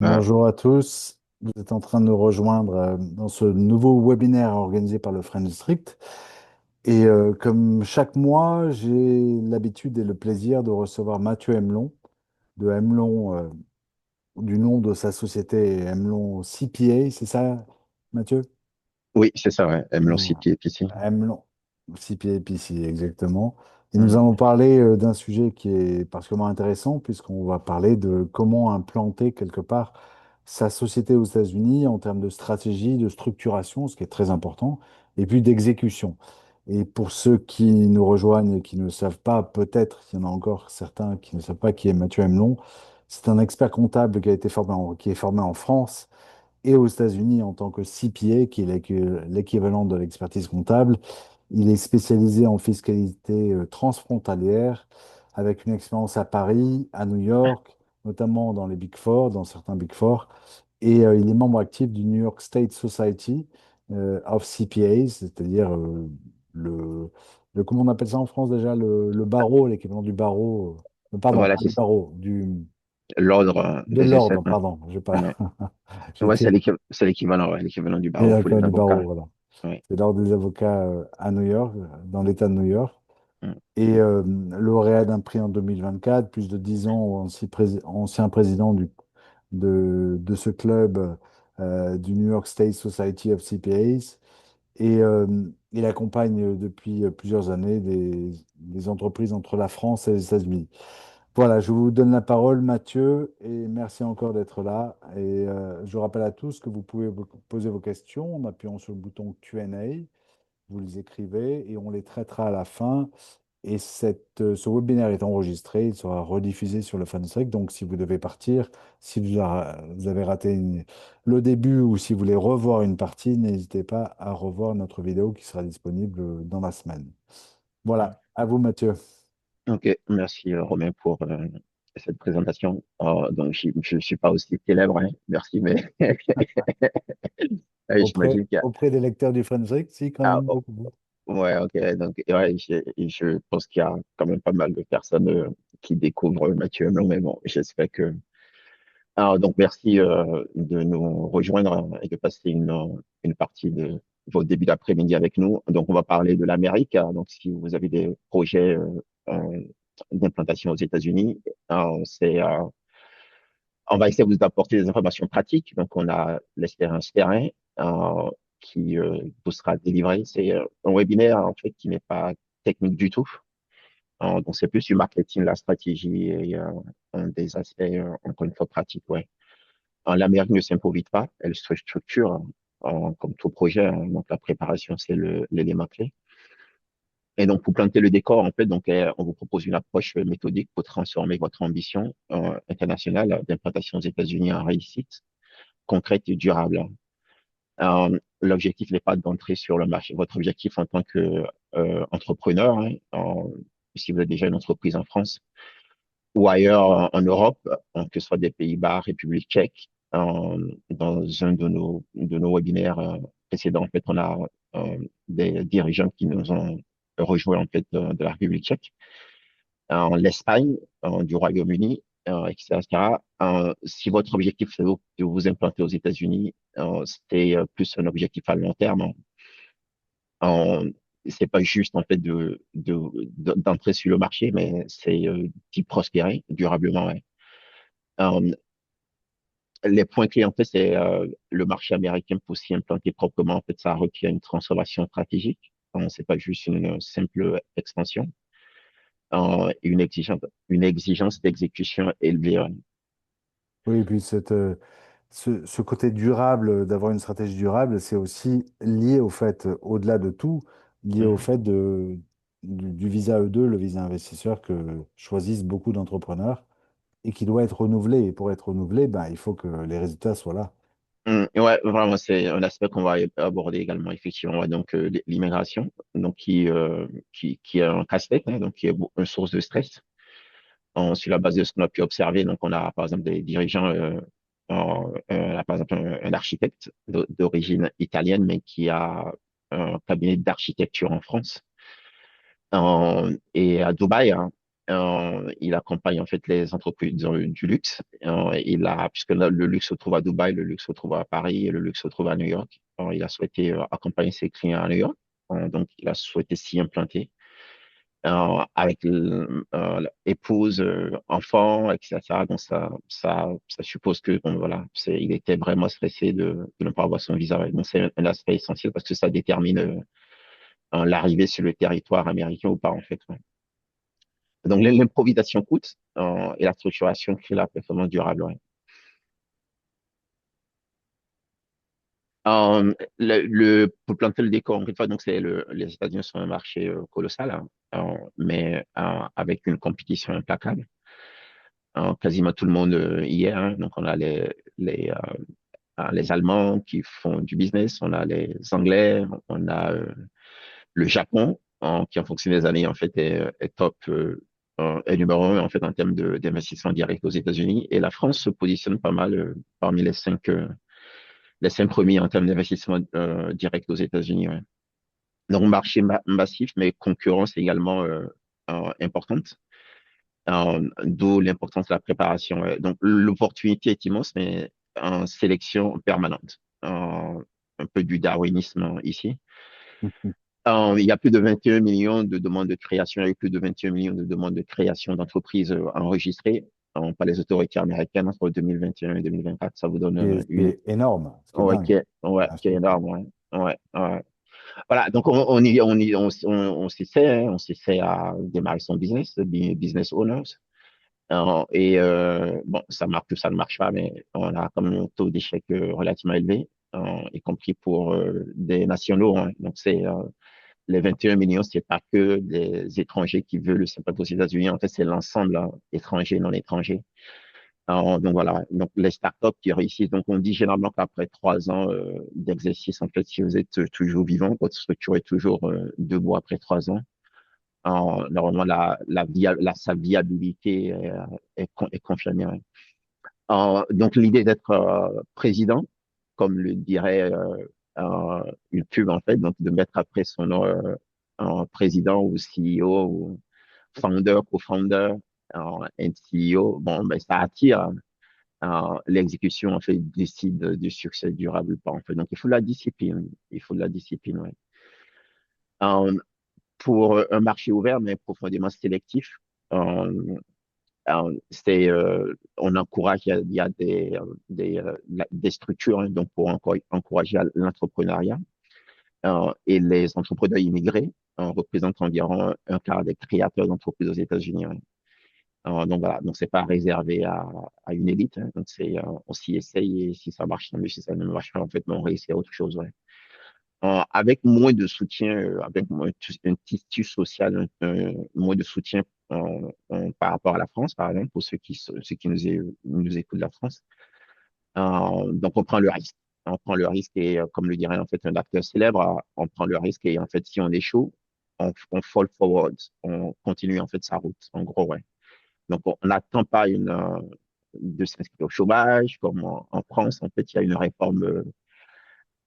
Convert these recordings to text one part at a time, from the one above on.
Ah, Bonjour à tous. Vous êtes en train de nous rejoindre dans ce nouveau webinaire organisé par le Friend District. Et comme chaque mois, j'ai l'habitude et le plaisir de recevoir Mathieu Emelon, de Emelon, du nom de sa société Emelon CPA, c'est ça, Mathieu? oui, c'est ça, ouais. Emelon Et City ici. Hamelin, CPAPC, exactement. Et nous Hmm. allons parler d'un sujet qui est particulièrement intéressant, puisqu'on va parler de comment implanter quelque part sa société aux États-Unis en termes de stratégie, de structuration, ce qui est très important, et puis d'exécution. Et pour ceux qui nous rejoignent et qui ne savent pas, peut-être, il y en a encore certains qui ne savent pas qui est Mathieu Emelon, c'est un expert comptable qui a été qui est formé en France et aux États-Unis en tant que CPA, qui est l'équivalent de l'expertise comptable. Il est spécialisé en fiscalité transfrontalière, avec une expérience à Paris, à New York, notamment dans les Big Four, dans certains Big Four. Et il est membre actif du New York State Society of CPAs, c'est-à-dire comment on appelle ça en France déjà, le barreau, l'équivalent du barreau, pardon, Voilà, pas c'est du ça. barreau, L'ordre de des l'ordre, ESN. pardon. J'ai pas, Ouais, ouais, j'étais c'est l'équivalent, ouais, l'équivalent du Et barreau pour d'accord, les du barreau, avocats. voilà. Ouais. C'est l'ordre des avocats à New York, dans l'État de New York. Hmm. Et lauréat d'un prix en 2024, plus de 10 ans ancien président de ce club du New York State Society of CPAs. Et il accompagne depuis plusieurs années des entreprises entre la France et les États-Unis. Voilà, je vous donne la parole, Mathieu, et merci encore d'être là. Et je rappelle à tous que vous pouvez poser vos questions en appuyant sur le bouton Q&A. Vous les écrivez et on les traitera à la fin. Et ce webinaire est enregistré, il sera rediffusé sur le Funstrict. Donc, si vous devez partir, si vous avez raté le début ou si vous voulez revoir une partie, n'hésitez pas à revoir notre vidéo qui sera disponible dans la semaine. Voilà, à vous, Mathieu. Ok, merci Romain pour cette présentation. Donc, je ne suis pas aussi célèbre, hein. Merci, mais Auprès, j'imagine qu'il y a. auprès des lecteurs du Funstrict, si, quand Ah, même, oh, beaucoup. ouais, ok. Donc, ouais, je pense qu'il y a quand même pas mal de personnes qui découvrent Mathieu Emelon, mais bon, j'espère que. Alors, donc, merci de nous rejoindre et de passer une partie de votre début d'après-midi avec nous. Donc, on va parler de l'Amérique. Donc, si vous avez des projets euh, d'implantation aux États-Unis, on va essayer de vous apporter des informations pratiques. Donc, on a l'expérience terrain euh, qui vous sera délivrée. C'est un webinaire, en fait, qui n'est pas technique du tout. Donc, c'est plus du marketing, la stratégie et un des aspects, encore une fois, pratiques. Ouais. L'Amérique ne s'improvise pas, elle se structure comme tout projet, hein. Donc, la préparation, c'est l'élément clé. Et donc, pour planter le décor, en fait, donc, on vous propose une approche méthodique pour transformer votre ambition internationale d'implantation aux États-Unis en réussite concrète et durable. L'objectif n'est pas d'entrer sur le marché. Votre objectif en tant que entrepreneur, hein, si vous avez déjà une entreprise en France ou ailleurs en Europe, que ce soit des Pays-Bas, République tchèque, dans un de nos webinaires précédents, en fait, on a des dirigeants qui nous ont rejoints en fait de la République tchèque, l'Espagne, du Royaume-Uni, etc. Si votre objectif c'est de vous implanter aux États-Unis, c'était plus un objectif à long terme. Euh, c'est pas juste en fait d'entrer sur le marché, mais c'est d'y prospérer durablement. Ouais. Euh, les points clés en fait, c'est le marché américain pour s'y implanter proprement. En fait, ça requiert une transformation stratégique. C'est pas juste une simple expansion. Et une exigence d'exécution élevée. Ouais. Oui, et puis ce côté durable, d'avoir une stratégie durable, c'est aussi lié au fait, au-delà de tout, lié au Mhm. fait du visa E2, le visa investisseur que choisissent beaucoup d'entrepreneurs et qui doit être renouvelé. Et pour être renouvelé, ben, il faut que les résultats soient là. Ouais, vraiment, c'est un aspect qu'on va aborder également, effectivement. Ouais, donc, l'immigration, donc qui est un casse-tête, hein, donc qui est une source de stress. Sur la base de ce qu'on a pu observer, donc on a par exemple des dirigeants, par exemple un architecte d'origine italienne, mais qui a un cabinet d'architecture en France et à Dubaï, hein. Il accompagne en fait les entreprises du luxe. Puisque là, le luxe se trouve à Dubaï, le luxe se trouve à Paris et le luxe se trouve à New York. Il a souhaité accompagner ses clients à New York. Donc, il a souhaité s'y implanter avec épouse, enfant, etc. Donc, ça suppose que, bon, voilà, il était vraiment stressé de ne pas avoir son visa. Ouais. Donc, c'est un aspect essentiel parce que ça détermine l'arrivée sur le territoire américain ou pas, en fait. Ouais. Donc, l'improvisation coûte et la structuration crée la performance durable. Ouais. Pour planter le décor, encore une fois, donc les États-Unis sont un marché colossal, hein, mais avec une compétition implacable. Quasiment tout le monde y est. Hein. Donc, on a les Allemands qui font du business, on a les Anglais, on a le Japon, qui en fonction des années, en fait, est top, est numéro un, en fait, en termes d'investissement direct aux États-Unis. Et la France se positionne pas mal parmi les cinq premiers en termes d'investissement direct aux États-Unis. Ouais. Donc, marché massif, mais concurrence également importante. D'où l'importance de la préparation. Ouais. Donc, l'opportunité est immense, mais en sélection permanente. Un peu du darwinisme ici. Il y a plus de 21 millions de demandes de création, il y a eu plus de 21 millions de demandes de création d'entreprises enregistrées par les autorités américaines entre 2021 et 2024. Ça vous donne Ce qui est énorme, ce qui est dingue, ouais, un qui est chiffre. énorme. Ouais, ouais, ouais. Voilà, donc on s'essaie, hein, on s'essaie à démarrer son business, business owners. Bon, ça marche ou ça ne marche pas, mais on a comme un taux d'échec relativement élevé, y compris pour des nationaux. Hein. Donc, les 21 millions, c'est pas que des étrangers qui veulent s'implanter aux États-Unis. En fait, c'est l'ensemble, hein, étrangers, non étrangers. Donc voilà, donc les startups qui réussissent. Donc on dit généralement qu'après 3 ans d'exercice, en fait, si vous êtes toujours vivant, votre structure est toujours debout après 3 ans. Normalement, sa viabilité est confirmée. Ouais. Donc l'idée d'être président, comme le dirait une pub en fait, donc de mettre après son nom en président ou CEO ou founder, co-founder, and CEO, bon, ben, ça attire l'exécution en fait décide du succès durable ou pas en fait. Donc il faut de la discipline, il faut de la discipline. Ouais. Euh, pour un marché ouvert mais profondément sélectif, euh, on encourage, il y a des structures hein, donc pour encourager l'entrepreneuriat et les entrepreneurs immigrés représentent environ un quart des créateurs d'entreprises aux États-Unis. Ouais. Donc voilà, donc c'est pas réservé à une élite. Hein. Donc on s'y essaye et si ça marche, tant mieux. Si ça ne marche pas, en fait, on réussit à autre chose. Ouais. Avec moins de soutien, avec un tissu social, moins de soutien par rapport à la France, par exemple, pour ceux qui nous écoutent de la France. Donc on prend le risque. On prend le risque et, comme le dirait en fait un acteur célèbre, on prend le risque et en fait, si on échoue, on fall forward, on continue en fait sa route. En gros, ouais. Donc, on n'attend pas de s'inscrire au chômage, comme en France. En fait, il y a une réforme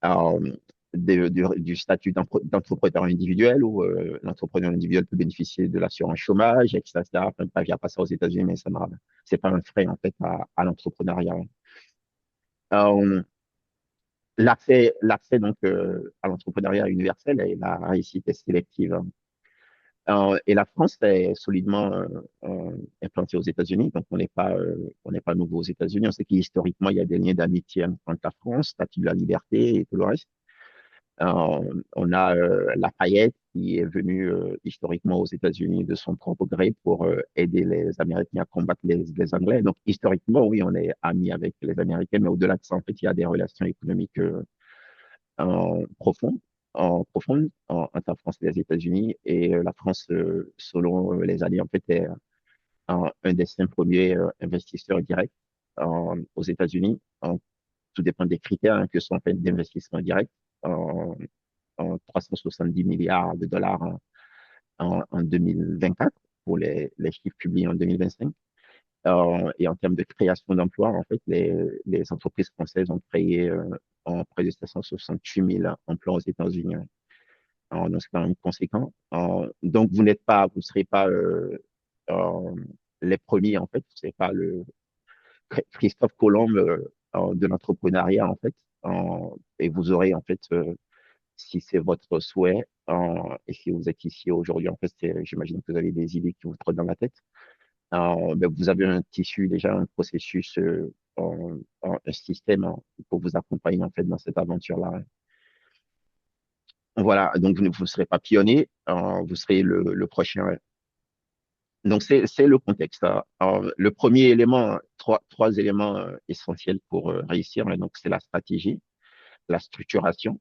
euh, du statut d'entrepreneur individuel où l'entrepreneur individuel peut bénéficier de l'assurance chômage, etc. Enfin, il n'y a pas ça aux États-Unis, mais c'est pas un frein, en fait, à l'entrepreneuriat. Euh, l'accès donc, à l'entrepreneuriat universel et la réussite est sélective. Et la France est solidement implantée aux États-Unis, donc on n'est pas nouveau aux États-Unis. On sait qu'historiquement, il y a des liens d'amitié entre la France, Statue de la Liberté et tout le reste. On a Lafayette qui est venu historiquement aux États-Unis de son propre gré pour aider les Américains à combattre les Anglais. Donc historiquement, oui, on est amis avec les Américains, mais au-delà de ça, en fait, il y a des relations économiques profondes entre la France et les États-Unis. Et la France, selon les alliés, en fait, est un des 5 premiers investisseurs directs aux États-Unis. Tout dépend des critères hein, que sont en fait d'investissement direct. En, en 370 milliards de dollars en 2024 pour les chiffres publiés en 2025. Et en termes de création d'emplois, en fait, les entreprises françaises ont créé près de 768 000 emplois aux États-Unis. Donc, c'est quand même conséquent. Donc, vous ne serez pas euh, les premiers, en fait. C'est pas le Christophe Colomb de l'entrepreneuriat, en fait. Et vous aurez, en fait, si c'est votre souhait, et si vous êtes ici aujourd'hui, en fait, j'imagine que vous avez des idées qui vous trottent dans la tête. Ben, vous avez un tissu, déjà un processus, un système pour vous accompagner, en fait, dans cette aventure-là. Voilà, donc vous ne serez pas pionnier, vous serez le prochain. Donc, c'est le contexte, hein. Alors, le premier élément, trois éléments essentiels pour réussir, hein. Donc, c'est la stratégie, la structuration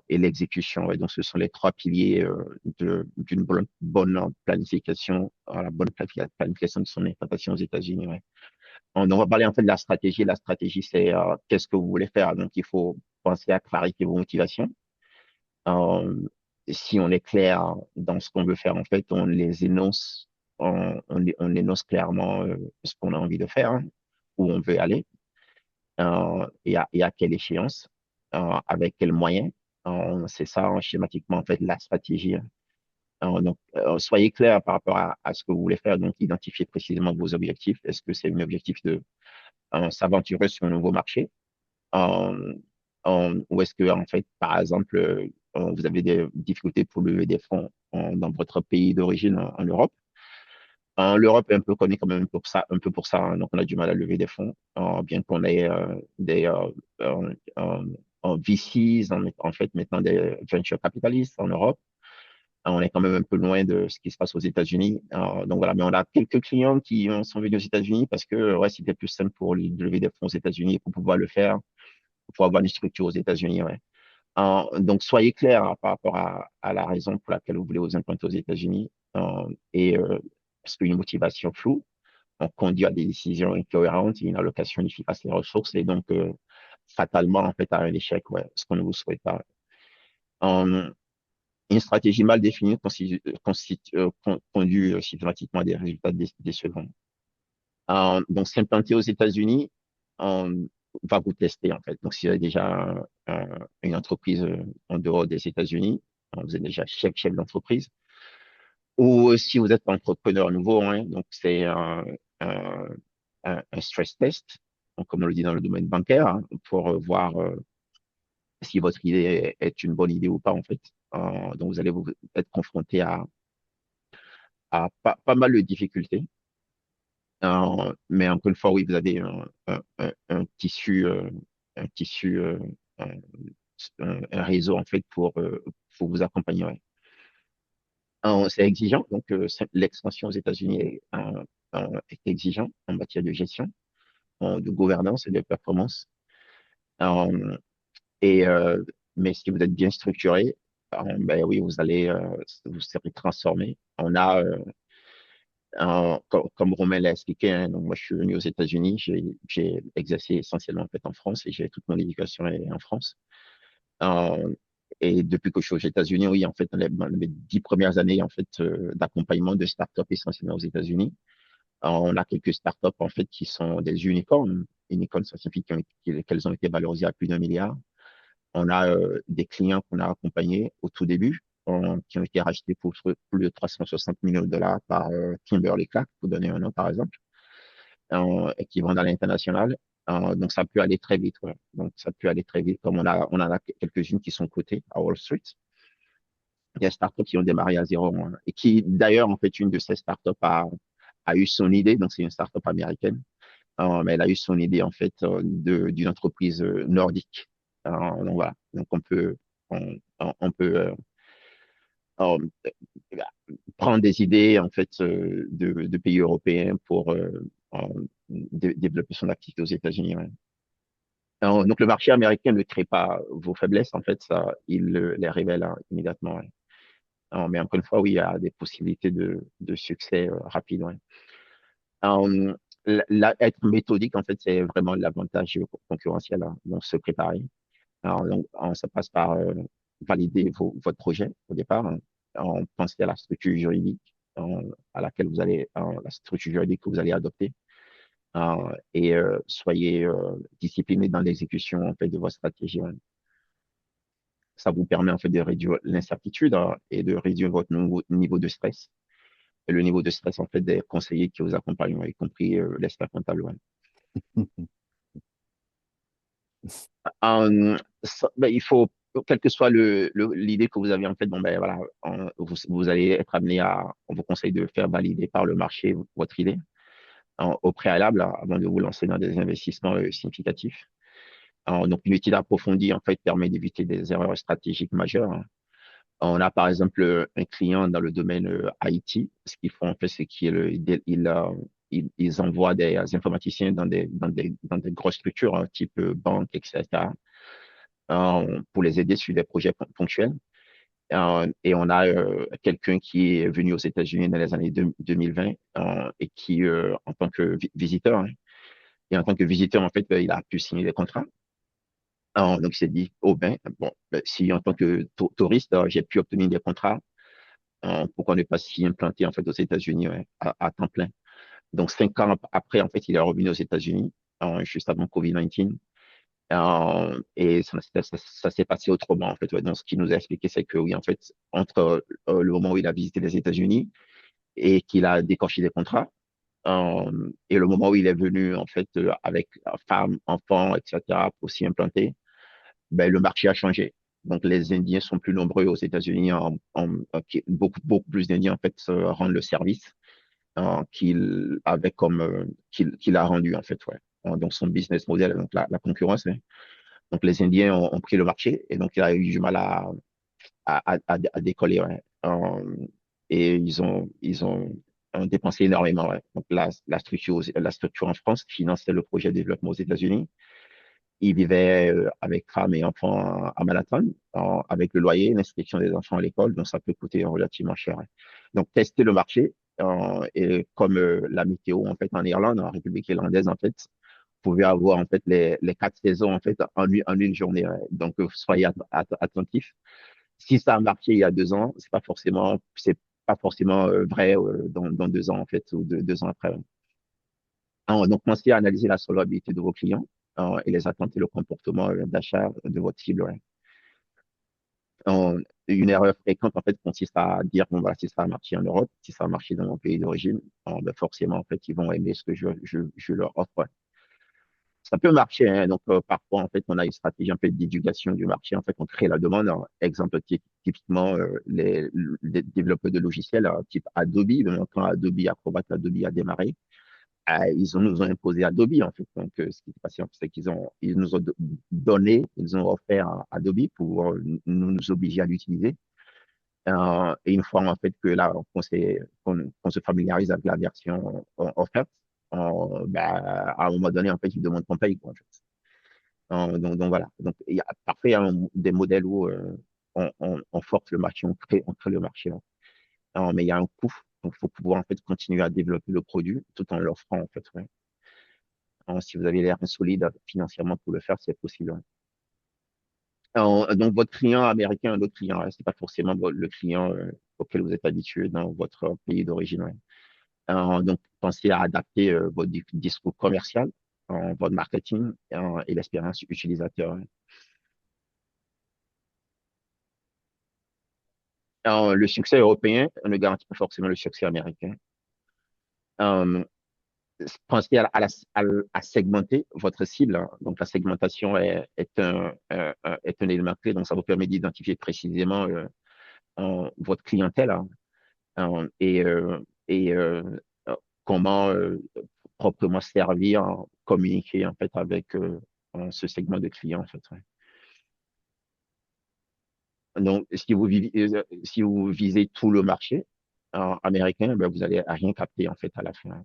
et l'exécution. Et donc, ce sont les trois piliers d'une bonne planification, la bonne planification de son implantation aux États-Unis. Ouais. On va parler en fait de la stratégie. La stratégie, c'est qu'est-ce que vous voulez faire. Donc, il faut penser à clarifier vos motivations. Euh, si on est clair dans ce qu'on veut faire, en fait, on les énonce, on énonce clairement ce qu'on a envie de faire, hein, où on veut aller, et à quelle échéance, avec quels moyens. C'est ça, hein, schématiquement, en fait, la stratégie, hein. Donc, soyez clair par rapport à ce que vous voulez faire. Donc, identifiez précisément vos objectifs. Est-ce que c'est un objectif de s'aventurer sur un nouveau marché? Euh, ou est-ce que, en fait, par exemple, vous avez des difficultés pour lever des fonds dans votre pays d'origine en Europe? L'Europe est un peu connue quand même un peu pour ça, hein. Donc, on a du mal à lever des fonds, bien qu'on ait des VCs, en fait, maintenant des venture capitalistes en Europe. On est quand même un peu loin de ce qui se passe aux États-Unis. Donc voilà, mais on a quelques clients qui sont venus aux États-Unis parce que ouais, c'était plus simple pour lui de lever des fonds aux États-Unis pour pouvoir le faire, pour avoir une structure aux États-Unis. Ouais. Donc soyez clair, hein, par rapport à la raison pour laquelle vous voulez vous implanter aux États-Unis. Et parce qu'une motivation floue, on conduit à des décisions incohérentes et une allocation inefficace des ressources et donc fatalement en fait à un échec, ouais, ce qu'on ne vous souhaite pas. Euh, une stratégie mal définie conduit systématiquement à des résultats décevants. Donc, s'implanter aux États-Unis, on va vous tester, en fait. Donc, si vous avez déjà une entreprise en dehors des États-Unis, vous êtes déjà chef d'entreprise, ou si vous êtes entrepreneur nouveau, hein, donc c'est un, un stress test, donc, comme on le dit dans le domaine bancaire, hein, pour voir si votre idée est une bonne idée ou pas, en fait. Donc, vous allez vous être confronté à pas mal de difficultés. Mais encore une fois, oui, vous avez un tissu, un tissu, un, un réseau en fait pour vous accompagner. Ouais. C'est exigeant, donc l'expansion aux États-Unis est exigeant en matière de gestion, de gouvernance et de performance. Euh, et mais si vous êtes bien structuré, ben oui, vous serez transformé. On a comme Romain l'a expliqué, hein, donc moi je suis venu aux États-Unis, j'ai exercé essentiellement en fait en France et j'ai toute mon éducation est en France. Euh, et depuis que je suis aux États-Unis, oui, en fait, dans les 10 premières années en fait d'accompagnement de startups essentiellement aux États-Unis, on a quelques startups en fait qui sont des unicorns scientifiques qu'elles ont été valorisées à plus d'1 milliard. On a des clients qu'on a accompagnés au tout début, qui ont été rachetés pour plus de 360 millions de dollars par Kimberly-Clark, pour donner un nom par exemple, et qui vendent à l'international. Donc ça peut aller très vite, ouais. Donc ça peut aller très vite, comme on en a quelques-unes qui sont cotées à Wall Street. Il y a des startups qui ont démarré à zéro, hein, et qui d'ailleurs en fait une de ces startups a eu son idée, donc c'est une startup américaine, mais elle a eu son idée en fait d'une entreprise nordique. Donc voilà, donc on peut euh, prendre des idées en fait de pays européens pour développer son activité aux États-Unis. Ouais. Donc le marché américain ne crée pas vos faiblesses en fait, ça il les révèle hein, immédiatement. Ouais. Mais encore une fois, oui, il y a des possibilités de succès rapide. Ouais. Euh, être méthodique, en fait, c'est vraiment l'avantage concurrentiel, hein. Donc, se préparer. Alors, donc, ça passe par valider votre projet au départ, hein. Penser à la structure juridique à laquelle la structure juridique que vous allez adopter. Et soyez discipliné dans l'exécution en fait de votre stratégie, ouais. Ça vous permet en fait de réduire l'incertitude, hein, et de réduire votre niveau de stress. et le niveau de stress en fait des conseillers qui vous accompagnent, ouais, y compris l'expert comptable. Ouais. Ben, il faut, quelle que soit l'idée que vous avez en fait, bon ben voilà, vous allez être amené à, on vous conseille de faire valider par le marché votre idée au préalable avant de vous lancer dans des investissements significatifs. Donc une étude approfondie en fait permet d'éviter des erreurs stratégiques majeures, hein. On a par exemple un client dans le domaine IT. Ce qu'ils font en fait, c'est qu'ils envoient des informaticiens dans des grosses structures, hein, type banque, etc., pour les aider sur des projets ponctuels. Et on a quelqu'un qui est venu aux États-Unis dans les années 2020 et qui, en tant que visiteur, hein, et en tant que visiteur, en fait, il a pu signer des contrats. Donc, il s'est dit, oh ben, bon, ben, si en tant que touriste, j'ai pu obtenir des contrats, pourquoi ne pas s'y implanter en fait aux États-Unis, ouais, à temps plein. Donc 5 ans après, en fait, il est revenu aux États-Unis juste avant COVID-19. Et ça s'est passé autrement en fait. Ouais. Donc ce qu'il nous a expliqué, c'est que oui, en fait, entre le moment où il a visité les États-Unis et qu'il a décroché des contrats, et le moment où il est venu en fait avec femme, enfant, etc. pour s'y implanter, ben, le marché a changé. Donc, les Indiens sont plus nombreux aux États-Unis, beaucoup plus d'Indiens en fait rendent le service qu'il a rendu en fait, ouais. Donc, son business model, donc la concurrence, hein. Donc, les Indiens ont pris le marché et donc il a eu du mal à décoller, ouais. Et ils ont dépensé énormément, ouais. Donc, la structure en France finançait le projet de développement aux États-Unis. Il vivait avec femme et enfants à Manhattan, avec le loyer, l'inscription des enfants à l'école, donc ça peut coûter relativement cher, hein. Donc, tester le marché, et comme la météo, en fait, en Irlande, en République irlandaise, en fait, vous pouvez avoir, en fait, les 4 saisons, en fait, en une journée, hein. Donc, soyez attentifs. Si ça a marché il y a 2 ans, c'est pas forcément vrai dans 2 ans, en fait, ou 2 ans après, ouais. Donc, pensez à analyser la solvabilité de vos clients et les attentes et le comportement d'achat de votre cible, ouais. Euh, une erreur fréquente, en fait, consiste à dire, bon, voilà, si ça a marché en Europe, si ça a marché dans mon pays d'origine, ben, forcément, en fait, ils vont aimer ce que je leur offre, ouais. Ça peut marcher, hein. Donc, parfois, en fait, on a une stratégie un peu d'éducation du marché. En fait, on crée la demande, hein. Exemple, typiquement, les développeurs de logiciels, type Adobe, donc, quand Adobe Acrobat, Adobe a démarré, nous ont imposé Adobe, en fait. Donc, ce qui s'est passé, en fait, c'est ils nous ont donné, ils ont offert Adobe pour nous obliger à l'utiliser. Et une fois, en fait, que là, qu'on se familiarise avec la version offerte, ben, à un moment donné, en fait, ils demandent qu'on paye, quoi, en fait. Donc, voilà. Donc, parfois, il y a des modèles où on force le marché, on crée le marché, hein. Mais il y a un coût. Donc, il faut pouvoir, en fait, continuer à développer le produit tout en l'offrant, en fait, ouais. Si vous avez l'air insolide financièrement pour le faire, c'est possible, hein. Donc, votre client américain, l'autre client, hein, c'est pas forcément le client auquel vous êtes habitué dans votre pays d'origine, ouais. Donc, pensez à adapter votre discours commercial, votre marketing et l'expérience utilisateur, hein. Le succès européen ne garantit pas forcément le succès américain. Euh, Pensez à segmenter votre cible, hein. Donc, la segmentation est un élément clé. Donc, ça vous permet d'identifier précisément votre clientèle, hein, et comment proprement servir, communiquer en fait avec ce segment de clients, en fait, ouais. Donc, si vous visez tout le marché américain, ben, vous allez à rien capter en fait à la fin.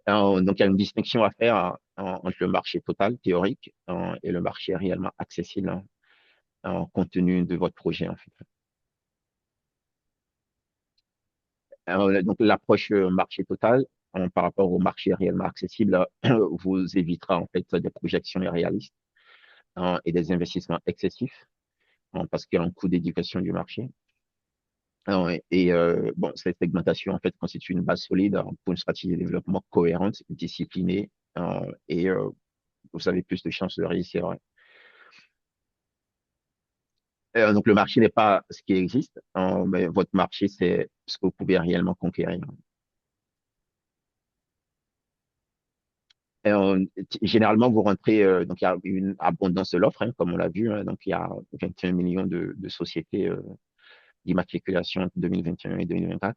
Donc, il y a une distinction à faire entre le marché total théorique et le marché réellement accessible, compte tenu de votre projet, en fait. Donc, l'approche marché total par rapport au marché réellement accessible vous évitera en fait des projections irréalistes et des investissements excessifs parce qu'il y a un coût d'éducation du marché. Bon, cette segmentation en fait constitue une base solide pour une stratégie de développement cohérente, disciplinée, et vous avez plus de chances de réussir, ouais. Donc, le marché n'est pas ce qui existe, mais votre marché, c'est ce que vous pouvez réellement conquérir. Généralement, vous rentrez, donc il y a une abondance de l'offre, hein, comme on l'a vu, hein, donc il y a 21 millions de sociétés d'immatriculation entre 2021 et 2024.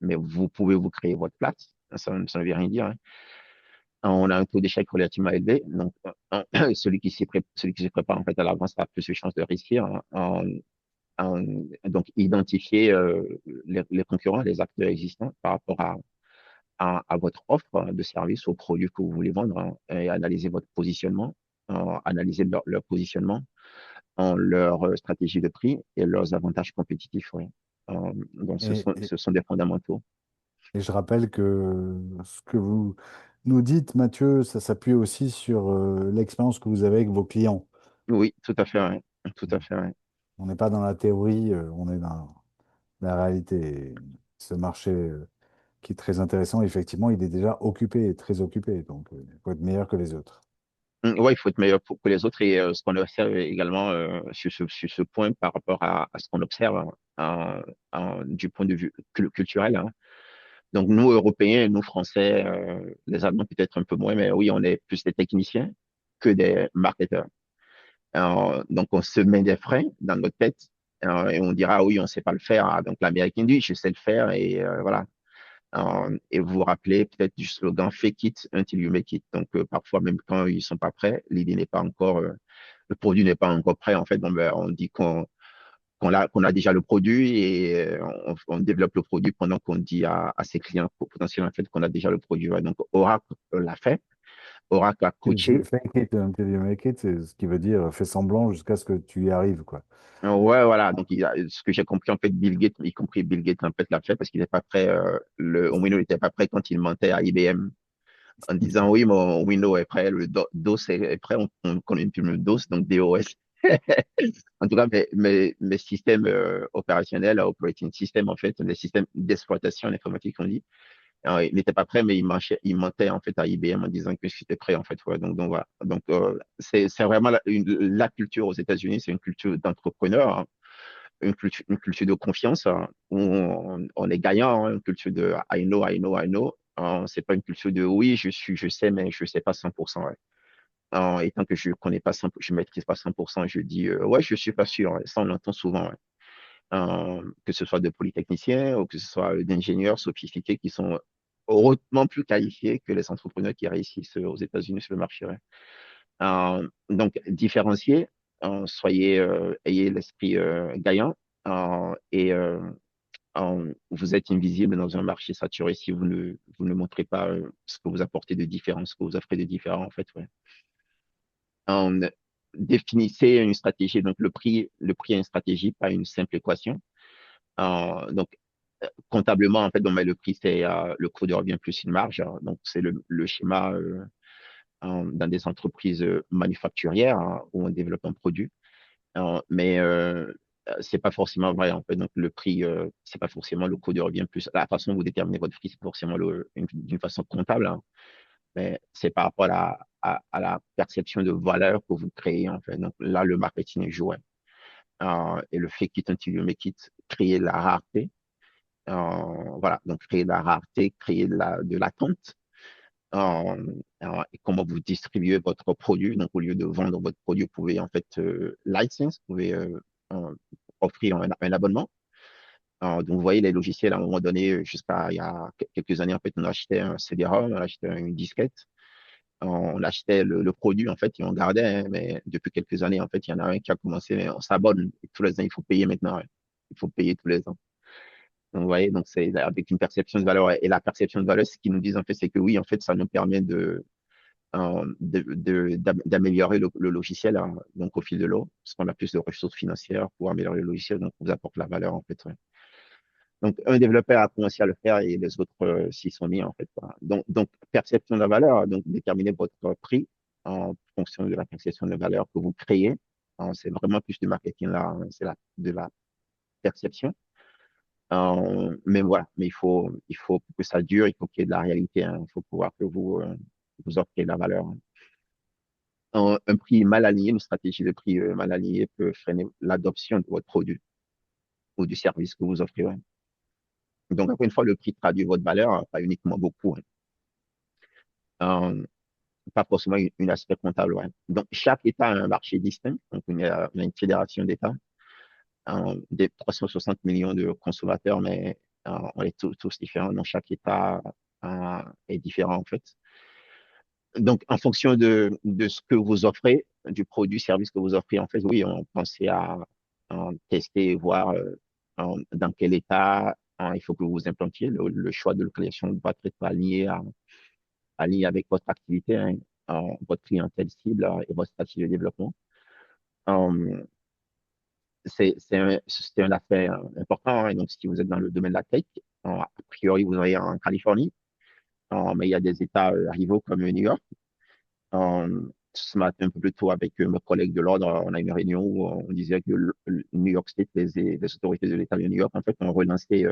Mais vous pouvez vous créer votre place, ça ne veut rien dire, hein. On a un taux d'échec relativement élevé, donc celui qui se prépare en fait à l'avance a plus de chances de réussir, hein, donc identifier les concurrents, les acteurs existants par rapport à votre offre de service, aux produits que vous voulez vendre, hein, et analyser votre positionnement, analyser leur positionnement, leur stratégie de prix et leurs avantages compétitifs. Ouais. Donc, Et, et- ce sont des fondamentaux. et je rappelle que ce que vous nous dites, Mathieu, ça s'appuie aussi sur l'expérience que vous avez avec vos clients. Oui, tout à fait. Ouais. Tout à fait. Ouais. On n'est pas dans la théorie, on est dans la réalité. Ce marché qui est très intéressant, effectivement, il est déjà occupé, très occupé, donc il faut être meilleur que les autres. Ouais, il faut être meilleur que les autres et ce qu'on observe également sur ce point par rapport à ce qu'on observe hein, du point de vue culturel, hein. Donc, nous, Européens, nous, Français, les Allemands peut-être un peu moins, mais oui, on est plus des techniciens que des marketeurs. Donc, on se met des freins dans notre tête et on dira, ah oui, on ne sait pas le faire. Ah, donc, l'Américain dit, je sais le faire et voilà. Et vous vous rappelez peut-être du slogan Fake it until you make it. Donc, parfois, même quand ils sont pas prêts, l'idée n'est pas encore, le produit n'est pas encore prêt. En fait, bon, ben, on dit qu'on a déjà le produit et on développe le produit pendant qu'on dit à ses clients potentiellement en fait, qu'on a déjà le produit. Ouais. Donc, Oracle l'a fait. Oracle a coaché. Fake it until you make it, c'est ce qui veut dire fais semblant jusqu'à ce que tu y arrives, quoi. Ouais, voilà. Donc, ce que j'ai compris, en fait, Bill Gates, y compris Bill Gates, en fait, l'a fait parce qu'il n'est pas prêt, le Windows n'était pas prêt quand il mentait à IBM en disant, oui, mon Windows est prêt, le DOS est prêt, on connaît plus le DOS, donc DOS. En tout cas, mes systèmes opérationnels, operating system, en fait, les systèmes d'exploitation informatique, on dit, il n'était pas prêt, mais il mentait en fait à IBM en disant que c'était prêt en fait. Ouais. Donc voilà. Donc c'est vraiment la culture aux États-Unis, c'est une culture d'entrepreneur, hein, une culture de confiance hein, où on est gagnant, hein, une culture de I know, I know, I know. C'est pas une culture de oui, je sais, mais je sais pas 100%. Ouais. Et tant que je connais pas 100, je maîtrise pas 100%, je dis ouais, je suis pas sûr. Ouais. Ça on l'entend souvent. Ouais. Que ce soit de polytechniciens ou que ce soit d'ingénieurs sophistiqués qui sont hautement plus qualifiés que les entrepreneurs qui réussissent aux États-Unis sur le marché. Ouais. Donc, différencier, ayez l'esprit gagnant et vous êtes invisible dans un marché saturé si vous ne montrez pas ce que vous apportez de différent, ce que vous offrez de différent, en fait. Ouais. Euh, Définissez une stratégie. Donc, le prix est une stratégie, pas une simple équation. Donc, comptablement, en fait, on met le prix, c'est le coût de revient plus une marge, hein. Donc, c'est le schéma dans des entreprises manufacturières hein, où on développe un produit. Mais c'est pas forcément vrai, en fait. Donc, le prix, c'est pas forcément le coût de revient plus. La façon dont vous déterminez votre prix, c'est forcément d'une façon comptable, hein. Mais c'est par rapport à la perception de valeur que vous créez, en fait. Donc, là, le marketing joue. Ouais. Et le fake it until you make it, créer la rareté. Voilà, donc créer de la rareté, créer de l'attente, et comment vous distribuez votre produit. Donc, au lieu de vendre votre produit, vous pouvez en fait license, vous pouvez euh, offrir un abonnement. Donc, vous voyez, les logiciels, à un moment donné, jusqu'à il y a quelques années, en fait, on achetait un CD-ROM, on achetait une disquette, on achetait le produit, en fait, et on gardait, hein, mais depuis quelques années, en fait, il y en a un qui a commencé, mais on s'abonne. Et tous les ans, il faut payer maintenant. Ouais. Il faut payer tous les ans. Donc, vous voyez, donc c'est avec une perception de valeur. Et la perception de valeur, ce qu'ils nous disent, en fait, c'est que oui, en fait, ça nous permet d'améliorer le logiciel, hein, donc au fil de l'eau, parce qu'on a plus de ressources financières pour améliorer le logiciel, donc on vous apporte la valeur, en fait. Ouais. Donc, un développeur a commencé à le faire et les autres s'y sont mis, en fait. Quoi. Donc, perception de la valeur, donc déterminer votre prix en fonction de la perception de la valeur que vous créez. C'est vraiment plus du marketing là, hein, c'est de la perception. Mais voilà, mais il faut que ça dure, il faut qu'il y ait de la réalité, hein. Il faut pouvoir que vous offrez de la valeur, hein. Un prix mal aligné, une stratégie de prix mal alignée peut freiner l'adoption de votre produit ou du service que vous offrez. Ouais. Donc, encore une fois, le prix traduit votre valeur, hein, pas uniquement beaucoup. Hein. Euh, Pas forcément une aspect comptable. Ouais. Donc, chaque État a un marché distinct. Donc, on a une fédération d'États, des 360 millions de consommateurs, mais on est tous différents. Donc, chaque État est différent, en fait. Donc, en fonction de ce que vous offrez, du produit, service que vous offrez, en fait, oui, on pensait à tester et voir dans quel état il faut que vous vous implantiez. Le choix de localisation doit être aligné avec votre activité, hein, votre clientèle cible et votre stratégie de développement. Euh, c'est un aspect important. Hein, donc, si vous êtes dans le domaine de la tech, a priori, vous serez en Californie, mais il y a des États rivaux comme New York. Ce matin, un peu plus tôt, avec mes collègues de l'ordre, on a une réunion où on disait que le New York State, les autorités de l'État de New York, en fait, ont relancé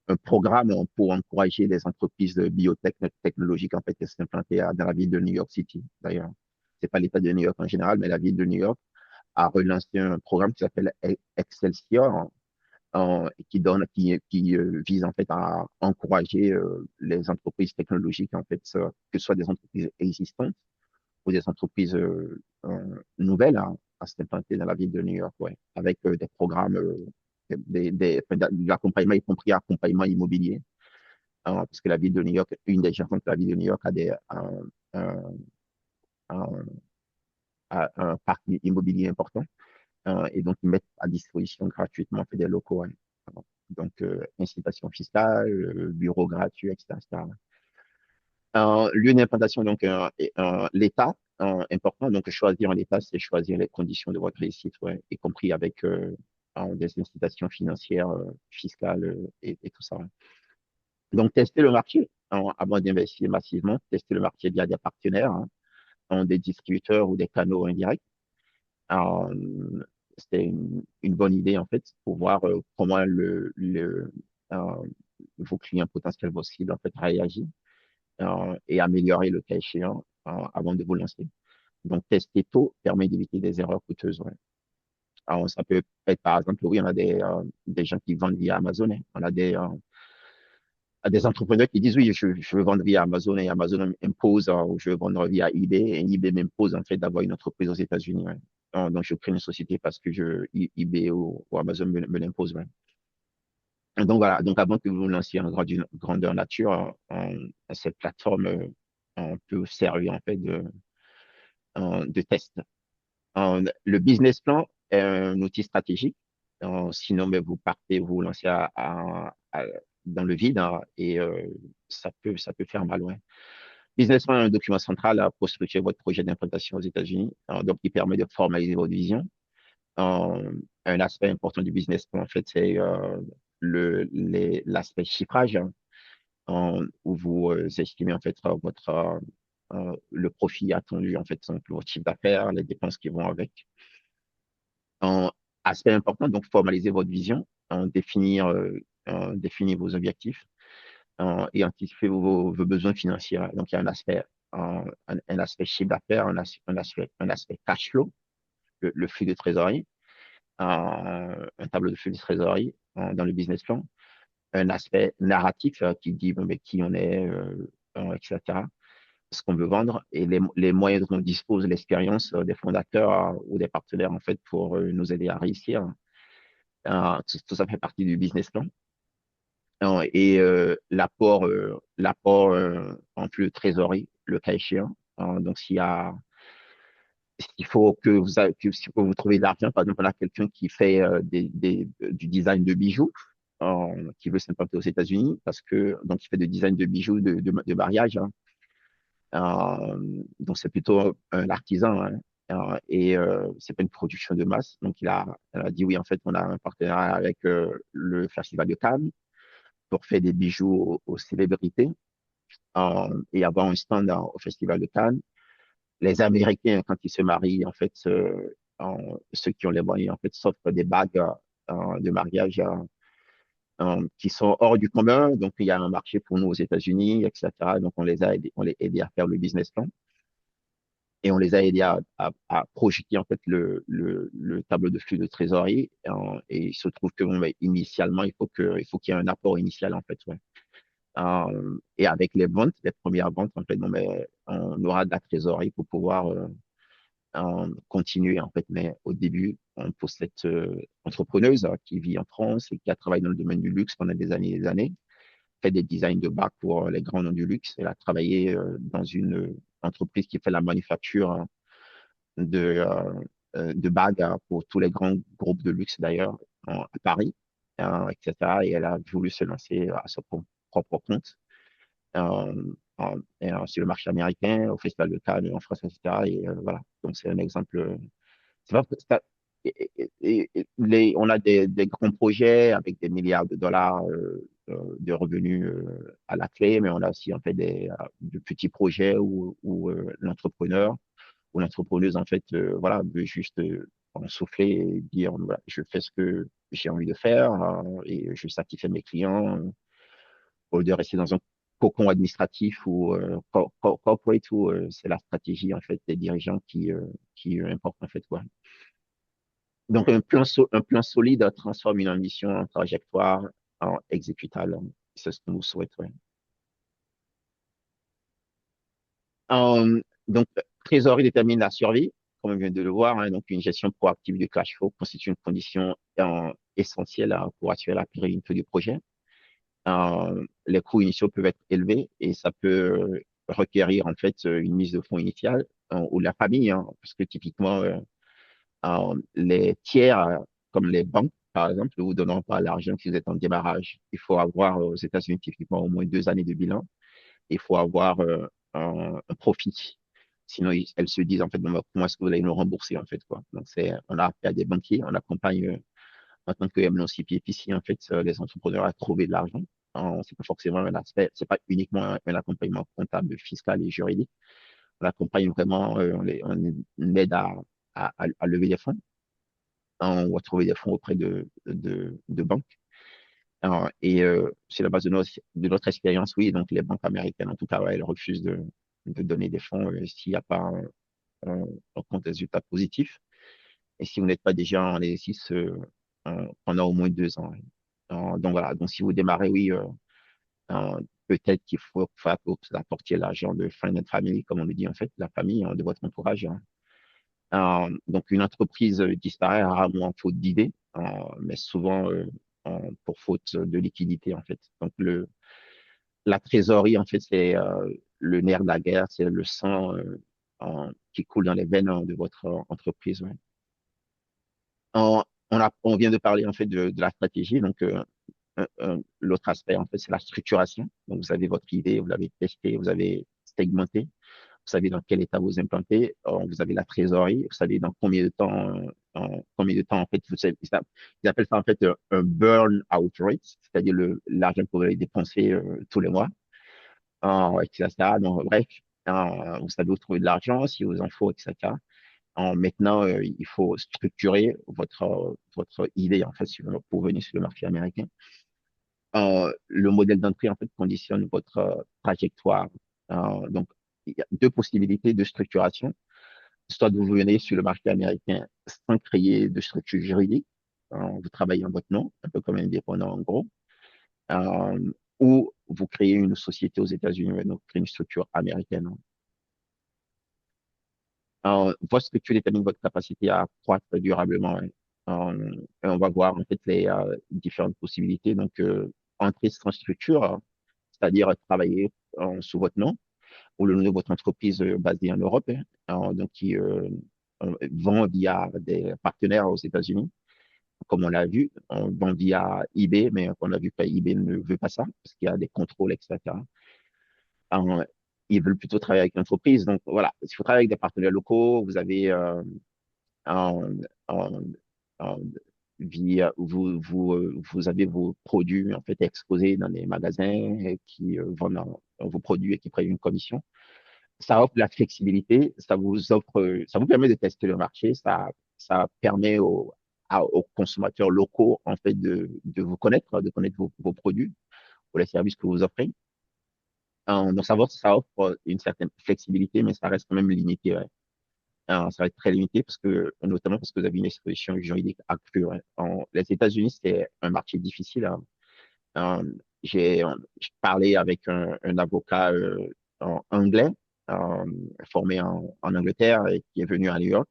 un programme pour encourager les entreprises de biotech technologiques, en fait, à s'implanter dans la ville de New York City, d'ailleurs. C'est pas l'État de New York en général, mais la ville de New York a relancé un programme qui s'appelle Excelsior, qui vise en fait à encourager les entreprises technologiques, en fait, que ce soit des entreprises existantes ou des entreprises nouvelles à s'implanter dans la ville de New York, ouais, avec des programmes, enfin, de l'accompagnement, y compris accompagnement immobilier, parce que la ville de New York, une des chances que la ville de New York un, un- un parc immobilier important, et donc ils mettent à disposition gratuitement fait, des locaux. Ouais. Donc, incitation fiscale, bureau gratuit, etc. etc. Lieu d'implantation, donc, l'État, important. Donc, choisir un État, c'est choisir les conditions de votre réussite, ouais, y compris avec des incitations financières, fiscales et tout ça. Ouais. Donc, tester le marché avant d'investir massivement, tester le marché via des partenaires, hein, des distributeurs ou des canaux indirects. Euh, C'était une bonne idée, en fait, pour voir comment euh, vos clients potentiels, vos cibles, en fait, réagissent et améliorer le cas échéant avant de vous lancer. Donc, tester tôt permet d'éviter des erreurs coûteuses. Ouais. Alors, ça peut être, par exemple, oui, on a des gens qui vendent via Amazon. Hein. On a des entrepreneurs qui disent, oui, je veux vendre via Amazon et Amazon impose, ou je veux vendre via eBay et eBay m'impose, en fait, d'avoir une entreprise aux États-Unis. Ouais. Donc, je crée une société parce que eBay ou Amazon me l'impose. Ouais. Donc, voilà. Donc, avant que vous vous lanciez en grandeur nature, cette plateforme peut servir, en fait, de test. Le business plan est un outil stratégique. Sinon, mais vous partez, vous vous lancez dans le vide, hein, et ça peut faire mal. Ouais. Business plan est un document central pour structurer votre projet d'implantation aux États-Unis, donc qui permet de formaliser votre vision. Un aspect important du business plan, en fait, c'est l'aspect chiffrage, hein, où vous estimez en fait le profit attendu, en fait, donc, votre chiffre d'affaires, les dépenses qui vont avec. Un aspect important, donc formaliser votre vision, définir vos objectifs et anticiper vos besoins financiers. Donc, il y a un aspect chiffre d'affaires, un aspect cash flow, le flux de trésorerie, un tableau de flux de trésorerie dans le business plan, un aspect narratif qui dit bon, mais qui on est, etc., ce qu'on veut vendre et les moyens dont on dispose, l'expérience des fondateurs ou des partenaires en fait pour nous aider à réussir. Tout ça fait partie du business plan. Et l'apport en plus de trésorerie, le cas échéant. Donc, s'il faut s'il faut vous trouver de l'argent, par exemple, on a quelqu'un qui fait du design de bijoux, qui veut s'implanter aux États-Unis, parce que, donc, il fait du design de bijoux de mariage. Hein. Donc, c'est plutôt un artisan. Hein. Et c'est pas une production de masse. Donc, elle a dit oui, en fait, on a un partenariat avec le Festival de Cannes pour faire des bijoux aux célébrités et avoir un stand au Festival de Cannes. Les Américains, quand ils se marient, en fait, ceux qui ont les moyens, en fait, s'offrent des bagues de mariage qui sont hors du commun. Donc, il y a un marché pour nous aux États-Unis, etc. Donc, on les a aidés à faire le business plan. et on les a aidés à projeter en fait le tableau de flux de trésorerie. Et il se trouve que bon, ben, initialement, il faut qu'il y ait un apport initial en fait. Ouais. Et avec les ventes, les premières ventes, en fait, bon, ben, on aura de la trésorerie pour pouvoir continuer en fait. Mais au début, pour cette entrepreneuse qui vit en France et qui a travaillé dans le domaine du luxe pendant des années, fait des designs de bacs pour les grands noms du luxe. Elle a travaillé dans une entreprise qui fait la manufacture de bagues pour tous les grands groupes de luxe d'ailleurs à Paris, etc. Et elle a voulu se lancer à son propre compte sur le marché américain, au Festival de Cannes en France, etc. Et voilà, donc c'est un exemple. C'est pas, on a des grands projets avec des milliards de dollars de revenus à la clé, mais on a aussi en fait de petits projets où l'entrepreneur ou l'entrepreneuse en fait voilà veut juste en souffler et dire voilà, je fais ce que j'ai envie de faire et je satisfais mes clients au lieu de rester dans un cocon administratif ou corporate où c'est la stratégie en fait des dirigeants qui importe en fait quoi. Donc, un plan solide transforme une ambition en trajectoire en exécutable. C'est ce que nous souhaitons. Donc, trésorerie détermine la survie, comme on vient de le voir. Hein, donc, une gestion proactive du cash flow constitue une condition essentielle pour assurer la pérennité du projet. Les coûts initiaux peuvent être élevés et ça peut requérir en fait une mise de fonds initiale ou de la famille, hein, parce que typiquement, les tiers, comme les banques, par exemple, ne vous donneront pas l'argent si vous êtes en démarrage. Il faut avoir aux États-Unis typiquement au moins 2 années de bilan. Il faut avoir un profit. Sinon, elles se disent en fait, bon, bah, comment est-ce que vous allez nous rembourser en fait quoi. Donc on a affaire à des banquiers, on accompagne en tant que MNO-CPFIC en fait les entrepreneurs à trouver de l'argent. C'est pas forcément un aspect, c'est pas uniquement un accompagnement comptable, fiscal et juridique. On accompagne vraiment, on aide à lever des fonds. On va trouver des fonds auprès de banques. Et sur la base de notre expérience, oui, donc les banques américaines, en tout cas, ouais, elles refusent de donner des fonds s'il n'y a pas un compte résultat positif. Et si vous n'êtes pas déjà en exercice pendant au moins 2 ans. Donc voilà, donc si vous démarrez, oui, peut-être qu'il faut que vous apportiez l'argent de friend and family, comme on le dit en fait, la famille de votre entourage. Hein. Donc, une entreprise disparaît rarement faute d'idées, mais souvent pour faute de liquidité, en fait. Donc, la trésorerie, en fait, c'est le nerf de la guerre, c'est le sang qui coule dans les veines de votre entreprise. Ouais. On vient de parler, en fait, de la stratégie. Donc, l'autre aspect, en fait, c'est la structuration. Donc, vous avez votre idée, vous l'avez testée, vous avez segmenté. Vous savez dans quel état vous implantez, vous avez la trésorerie, vous savez dans combien de temps en fait, ils appellent ça en fait un burn out rate, c'est-à-dire l'argent que vous allez dépenser tous les mois, etc. Donc, bref, vous savez où trouver de l'argent, si vous en faut, etc. Maintenant, il faut structurer votre idée en fait pour venir sur le marché américain. Le modèle d'entrée en fait conditionne votre trajectoire. Donc, il y a deux possibilités de structuration. Soit vous venez sur le marché américain sans créer de structure juridique, vous travaillez en votre nom, un peu comme un indépendant en gros, ou vous créez une société aux États-Unis, ouais, donc créer une structure américaine. Votre structure détermine votre capacité à croître durablement. Ouais. Et on va voir en fait les différentes possibilités. Donc, entrer sans structure, c'est-à-dire travailler sous votre nom ou le nom de votre entreprise basée en Europe, hein, donc qui vend via des partenaires aux États-Unis, comme on l'a vu, on vend via eBay, mais on a vu que eBay ne veut pas ça parce qu'il y a des contrôles, etc. Euh, Ils veulent plutôt travailler avec l'entreprise. Donc voilà, il faut travailler avec des partenaires locaux. Vous avez un, un- un- vous avez vos produits en fait exposés dans des magasins qui vendent vos produits et qui prennent une commission. Ça offre de la flexibilité, ça vous permet de tester le marché, ça permet aux consommateurs locaux en fait de vous connaître, de connaître vos produits ou les services que vous offrez. Donc ça offre une certaine flexibilité, mais ça reste quand même limité. Ouais. Ça va être très limité parce que, notamment parce que vous avez une exposition juridique accrue. Hein. Les États-Unis, c'est un marché difficile. Hein. Euh, j'ai parlé avec un avocat en anglais, euh, formé en Angleterre et qui est venu à New York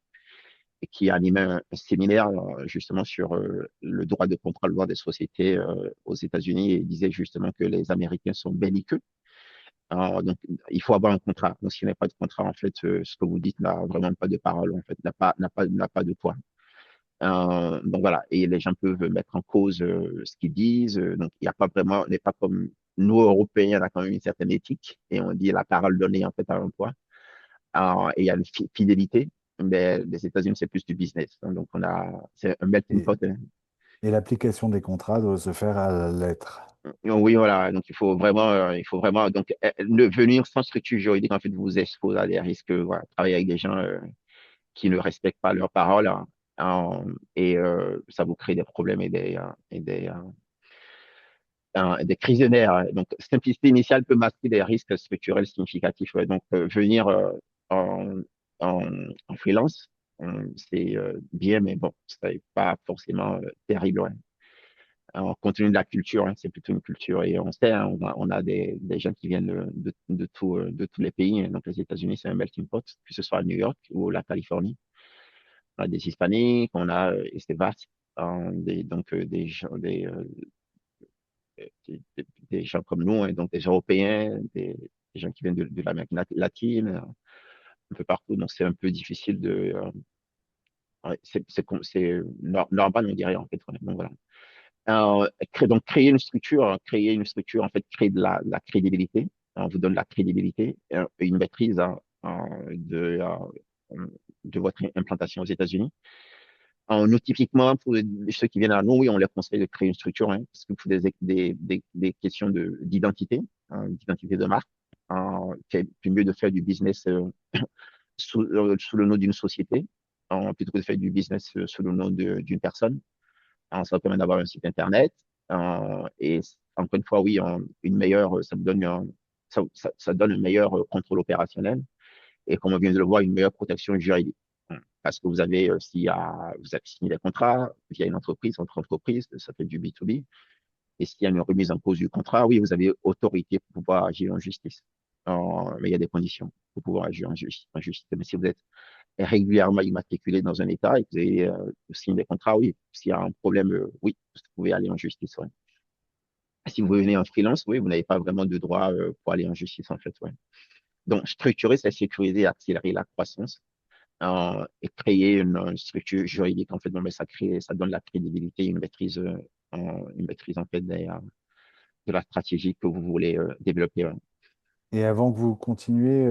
et qui animait un séminaire justement sur le droit de contrat, le droit des sociétés aux États-Unis et il disait justement que les Américains sont belliqueux. Donc, il faut avoir un contrat. Donc, s'il n'y a pas de contrat, en fait, ce que vous dites n'a vraiment pas de parole, en fait, n'a pas de poids. Donc voilà, et les gens peuvent mettre en cause ce qu'ils disent. Donc il n'y a pas vraiment, on n'est pas comme nous Européens, on a quand même une certaine éthique et on dit la parole donnée en fait à un poids. Et il y a une fidélité. Mais les États-Unis, c'est plus du business. Hein. Donc c'est un melting Et, pot. Hein. et l'application des contrats doit se faire à la lettre. Oui, voilà. Donc il faut vraiment, donc ne venir sans structure juridique en fait vous expose à des risques. Voilà, travailler avec des gens qui ne respectent pas leurs paroles. Hein. Et ça vous crée des problèmes des crises de nerfs. Hein. Donc, simplicité initiale peut masquer des risques structurels significatifs. Ouais. Donc, venir en, en, en freelance, c'est bien, mais bon, c'est pas forcément terrible. Ouais. Compte tenu de la culture, hein, c'est plutôt une culture. Et on sait, hein, on a des gens qui viennent de tous les pays. Hein. Donc, les États-Unis, c'est un melting pot, que ce soit à New York ou la Californie. On a des Hispaniques, et c'est vaste, donc des gens comme nous, hein, donc des Européens, des gens qui viennent de l'Amérique latine, un peu partout. Donc, c'est un peu difficile ouais, c'est normal, on dirait, en fait. Ouais. Donc, voilà. Donc, créer une structure, en fait, créer de la crédibilité. On vous donne la crédibilité et une maîtrise hein, de votre implantation aux États-Unis. Nous, typiquement, pour ceux qui viennent à nous, oui, on leur conseille de créer une structure, hein, parce que pour des questions d'identité, hein, d'identité de marque, c'est mieux de faire du business sous le nom d'une société, plutôt que de faire du business sous le nom d'une personne. Ça permet d'avoir un site Internet. Et encore une fois, oui, une meilleure, ça vous donne ça donne un meilleur contrôle opérationnel et comme on vient de le voir, une meilleure protection juridique. Parce que vous avez signé des contrats via une entreprise, entre entreprises, ça fait du B2B. Et s'il y a une remise en cause du contrat, oui, vous avez autorité pour pouvoir agir en justice. Mais il y a des conditions pour pouvoir agir en justice. Mais si vous êtes régulièrement immatriculé dans un État et que vous avez signé des contrats, oui, s'il y a un problème, oui, vous pouvez aller en justice. Ouais. Si vous venez en freelance, oui, vous n'avez pas vraiment de droit pour aller en justice, en fait. Ouais. Donc, structurer, c'est sécuriser et accélérer la croissance et créer une structure juridique, en fait, bon, mais ça donne la crédibilité, une maîtrise, en fait, de la stratégie que vous voulez développer. Ouais. Et avant que vous continuiez,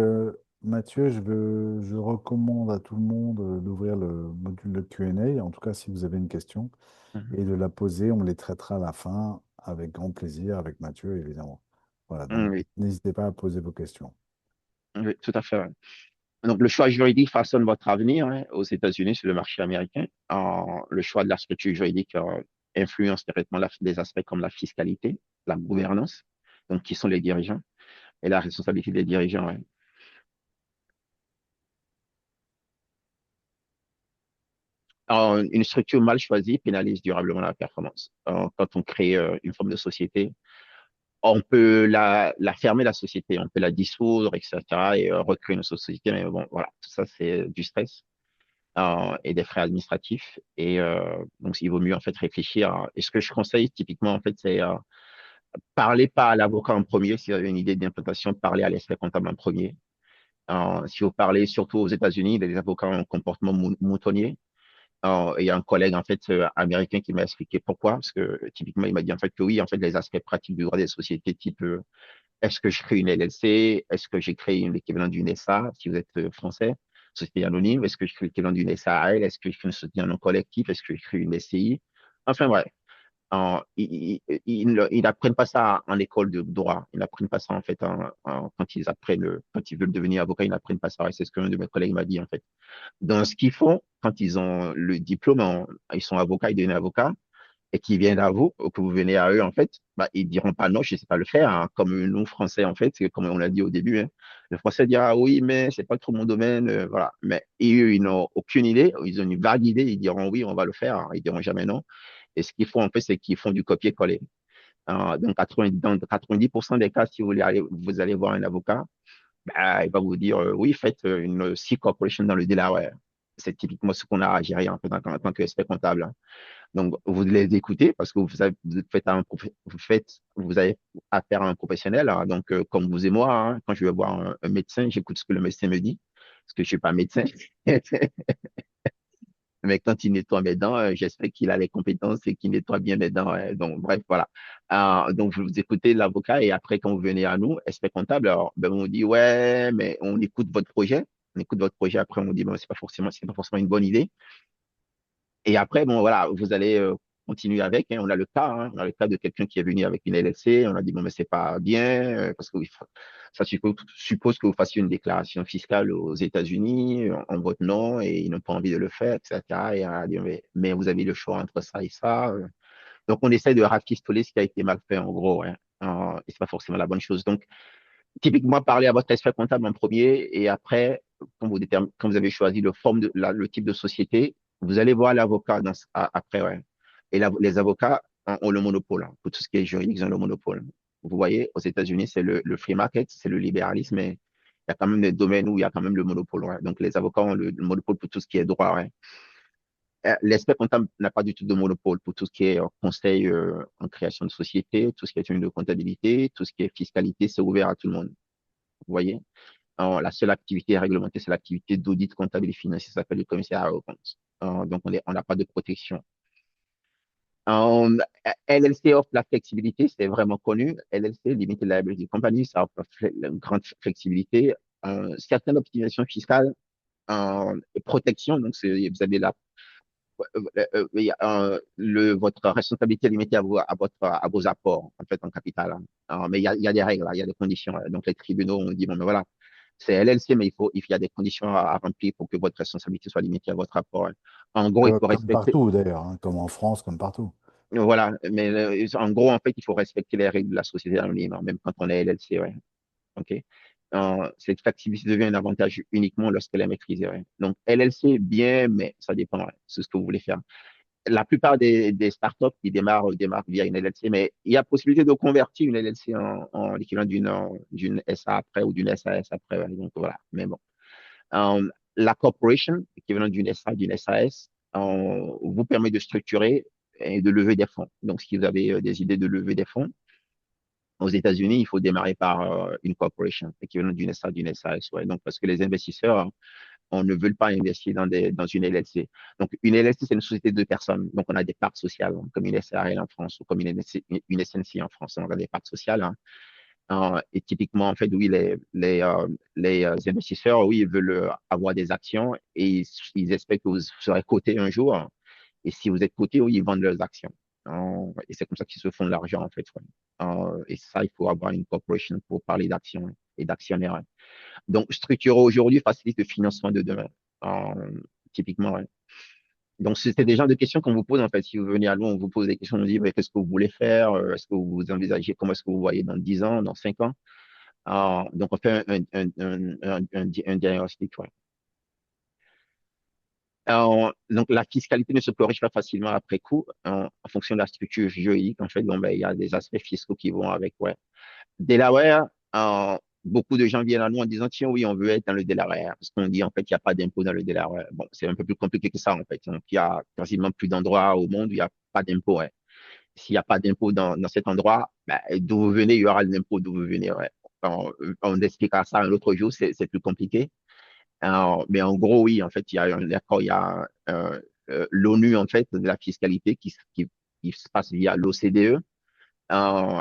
Mathieu, je recommande à tout le monde d'ouvrir le module de Q&A, en tout cas si vous avez une question, Mhm. et de la poser. On les traitera à la fin avec grand plaisir, avec Mathieu, évidemment. Voilà, donc Oui, n'hésitez pas à poser vos questions. oui, tout à fait. Ouais. Donc, le choix juridique façonne votre avenir hein, aux États-Unis sur le marché américain. Le choix de la structure juridique influence directement des aspects comme la fiscalité, la gouvernance, donc qui sont les dirigeants, et la responsabilité des dirigeants. Ouais. Une structure mal choisie pénalise durablement la performance. Quand on crée une forme de société, on peut la fermer, la société, on peut la dissoudre, etc., et recréer une société, mais bon, voilà, tout ça, c'est du stress et des frais administratifs. Et donc, il vaut mieux en fait réfléchir. Et ce que je conseille typiquement, en fait, c'est parler pas à l'avocat en premier. Si vous avez une idée d'implantation, parler à l'expert comptable en premier. Si vous parlez surtout aux États-Unis, les avocats ont un comportement moutonnier. Il y a un collègue en fait américain qui m'a expliqué pourquoi, parce que typiquement il m'a dit en fait que oui, en fait les aspects pratiques du droit des sociétés, type est-ce que je crée une LLC, est-ce que j'ai créé l'équivalent d'une SA, si vous êtes français, société anonyme, est-ce que je crée l'équivalent d'une SARL, est-ce que je crée une société en nom collectif, est-ce que je crée une SCI, enfin ouais. Ils n'apprennent pas ça en école de droit. Ils n'apprennent pas ça en fait quand ils apprennent, quand ils veulent devenir avocat, ils n'apprennent pas ça. Et c'est ce qu'un de mes collègues m'a dit en fait. Dans ce qu'ils font, quand ils ont le diplôme, ils sont avocats, ils deviennent avocats. et qui viennent à vous, ou que vous venez à eux, en fait, bah, ils diront pas non, je sais pas le faire, hein, comme nous, Français, en fait, c'est comme on l'a dit au début, hein. Le Français dira oui, mais c'est pas trop mon domaine, voilà. Mais eux, ils n'ont aucune idée, ils ont une vague idée, ils diront oui, on va le faire, hein, ils diront jamais non. Et ce qu'ils font, en fait, c'est qu'ils font du copier-coller. Dans 90% des cas, si vous allez voir un avocat, bah, il va vous dire oui, faites une C corporation dans le Delaware. C'est typiquement ce qu'on a à gérer en fait, en tant qu'expert comptable, hein. Donc, vous les écoutez parce que vous avez affaire à un professionnel, hein. Donc, comme vous et moi, hein, quand je vais voir un médecin, j'écoute ce que le médecin me dit parce que je suis pas médecin. Mais quand il nettoie mes dents, j'espère qu'il a les compétences et qu'il nettoie bien mes dents, hein. Donc, bref, voilà. Donc, vous écoutez l'avocat et après, quand vous venez à nous, expert comptable, alors, ben, on dit, ouais, mais on écoute votre projet. On écoute votre projet. Après, on dit, bon, c'est pas forcément une bonne idée. Et après, bon, voilà, vous allez continuer avec, hein. On a le cas, hein. On a le cas de quelqu'un qui est venu avec une LLC. On a dit, bon, mais c'est pas bien, parce que oui, ça suppose que vous fassiez une déclaration fiscale aux États-Unis en votre nom et ils n'ont pas envie de le faire, etc. Et on a dit, mais vous avez le choix entre ça et ça. Donc, on essaie de rafistoler ce qui a été mal fait, en gros, hein. Et c'est pas forcément la bonne chose. Donc, typiquement, parler à votre expert comptable en premier et après, quand vous avez choisi le type de société, vous allez voir l'avocat après, ouais. Et les avocats ont le monopole, hein. Pour tout ce qui est juridique, ils ont le monopole. Vous voyez, aux États-Unis, c'est le free market, c'est le libéralisme, mais il y a quand même des domaines où il y a quand même le monopole, ouais. Donc, les avocats ont le monopole pour tout ce qui est droit, ouais. L'expert comptable n'a pas du tout de monopole pour tout ce qui est conseil en création de société, tout ce qui est une de comptabilité, tout ce qui est fiscalité, c'est ouvert à tout le monde. Vous voyez? La seule activité réglementée, c'est l'activité d'audit comptable et financier, ça s'appelle le commissariat aux comptes. Donc, on n'a pas de protection. Euh, LLC offre la flexibilité, c'est vraiment connu. LLC, Limited Liability Company, ça offre une grande flexibilité. Certaines optimisations fiscales et protection, donc vous avez votre responsabilité est limitée à vos apports, en fait, en capital, hein. Mais il y a des règles, hein, il y a des conditions, hein. Donc, les tribunaux ont dit, bon, mais voilà, c'est LLC, mais il y a des conditions à remplir pour que votre responsabilité soit limitée à votre apport, hein. En gros, il faut Comme respecter, partout d'ailleurs, hein, comme en France, comme partout. voilà, mais en gros, en fait, il faut respecter les règles de la société anonyme, hein, même quand on est LLC, ouais. OK? Cette flexibilité devient un avantage uniquement lorsqu'elle est maîtrisée, ouais. Donc, LLC, bien, mais ça dépend, ouais. C'est ce que vous voulez faire. La plupart des startups qui démarrent via une LLC, mais il y a possibilité de convertir une LLC en l'équivalent d'une SA après ou d'une SAS après, ouais. Donc, voilà. Mais bon. La corporation, équivalent d'une SA, d'une SAS, vous permet de structurer et de lever des fonds. Donc, si vous avez des idées de lever des fonds, aux États-Unis, il faut démarrer par une corporation, équivalent d'une SA, d'une SAS. Ouais. Donc, parce que les investisseurs, on ne veut pas investir dans une LLC. Donc, une LLC, c'est une société de personnes. Donc, on a des parts sociales, hein, comme une SARL en France ou comme une SNC en France. On a des parts sociales, hein. Et typiquement, en fait, oui, les investisseurs, oui, ils veulent avoir des actions et ils espèrent que vous serez coté un jour. Et si vous êtes coté, oui, ils vendent leurs actions. Et c'est comme ça qu'ils se font de l'argent, en fait, ouais. Et ça, il faut avoir une corporation pour parler d'actions et d'actionnaires, hein. Donc, structurer aujourd'hui facilite le financement de demain. Typiquement, ouais. Donc, c'était des genres de questions qu'on vous pose, en fait. Si vous venez à Londres, on vous pose des questions, on vous dit, mais qu'est-ce que vous voulez faire? Est-ce que vous envisagez, comment est-ce que vous voyez dans 10 ans, dans 5 ans? Donc, on fait un diagnostic, ouais. Donc, la fiscalité ne se corrige pas facilement après coup, en fonction de la structure juridique. En fait, bon, ben, il y a des aspects fiscaux qui vont avec, ouais. Delaware, beaucoup de gens viennent à nous en disant, tiens, oui, on veut être dans le Delaware. Parce qu'on dit, en fait, il n'y a pas d'impôt dans le Delaware. Bon, c'est un peu plus compliqué que ça, en fait. Donc, il y a quasiment plus d'endroits au monde où il n'y a pas d'impôt, ouais. S'il n'y a pas d'impôt dans cet endroit, ben, d'où vous venez, il y aura l'impôt d'où vous venez, ouais. On expliquera ça un autre jour, c'est plus compliqué. Mais en gros, oui, en fait, il y a un accord, il y a l'ONU, en fait, de la fiscalité qui se passe via l'OCDE.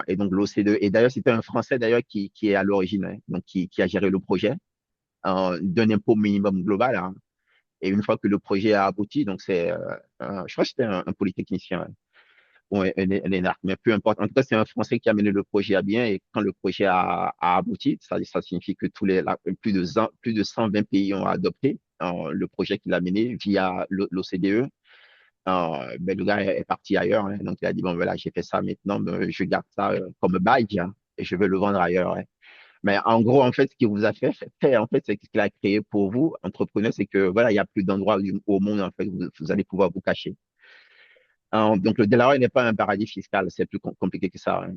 Et donc l'OCDE, et d'ailleurs, c'était un Français d'ailleurs qui est à l'origine, hein, donc qui a géré le projet d'un impôt minimum global, hein. Et une fois que le projet a abouti, donc je crois que c'était un polytechnicien, hein, ou un énarque, mais peu importe. En tout cas, c'est un Français qui a mené le projet à bien. Et quand le projet a abouti, ça signifie que plus de 120 pays ont adopté le projet qu'il a mené via l'OCDE. Ben, le gars est parti ailleurs, hein. Donc, il a dit, bon, voilà, j'ai fait ça maintenant, ben, je garde ça comme badge, hein, et je veux le vendre ailleurs, hein. Mais en gros, en fait, ce qu'il vous a fait, en fait, c'est ce qu'il a créé pour vous, entrepreneur, c'est que, voilà, il y a plus d'endroits au monde, en fait, où vous allez pouvoir vous cacher. Donc, le Delaware n'est pas un paradis fiscal, c'est plus compliqué que ça, hein.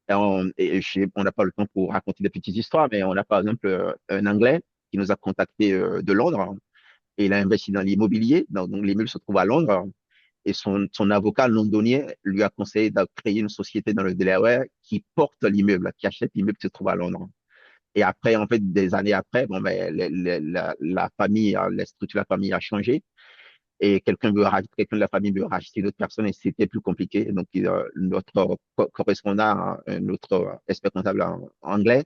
On n'a pas le temps pour raconter des petites histoires, mais on a par exemple un Anglais qui nous a contacté de Londres, hein, et il a investi dans l'immobilier. Donc l'immeuble se trouve à Londres, et son avocat londonien lui a conseillé de créer une société dans le Delaware qui porte l'immeuble, qui achète l'immeuble qui se trouve à Londres. Et après, en fait, des années après, bon, ben, la famille, la structure de la famille a changé, et quelqu'un de la famille veut racheter une autre personne, et c'était plus compliqué. Donc, notre correspondant, hein, notre expert comptable anglais,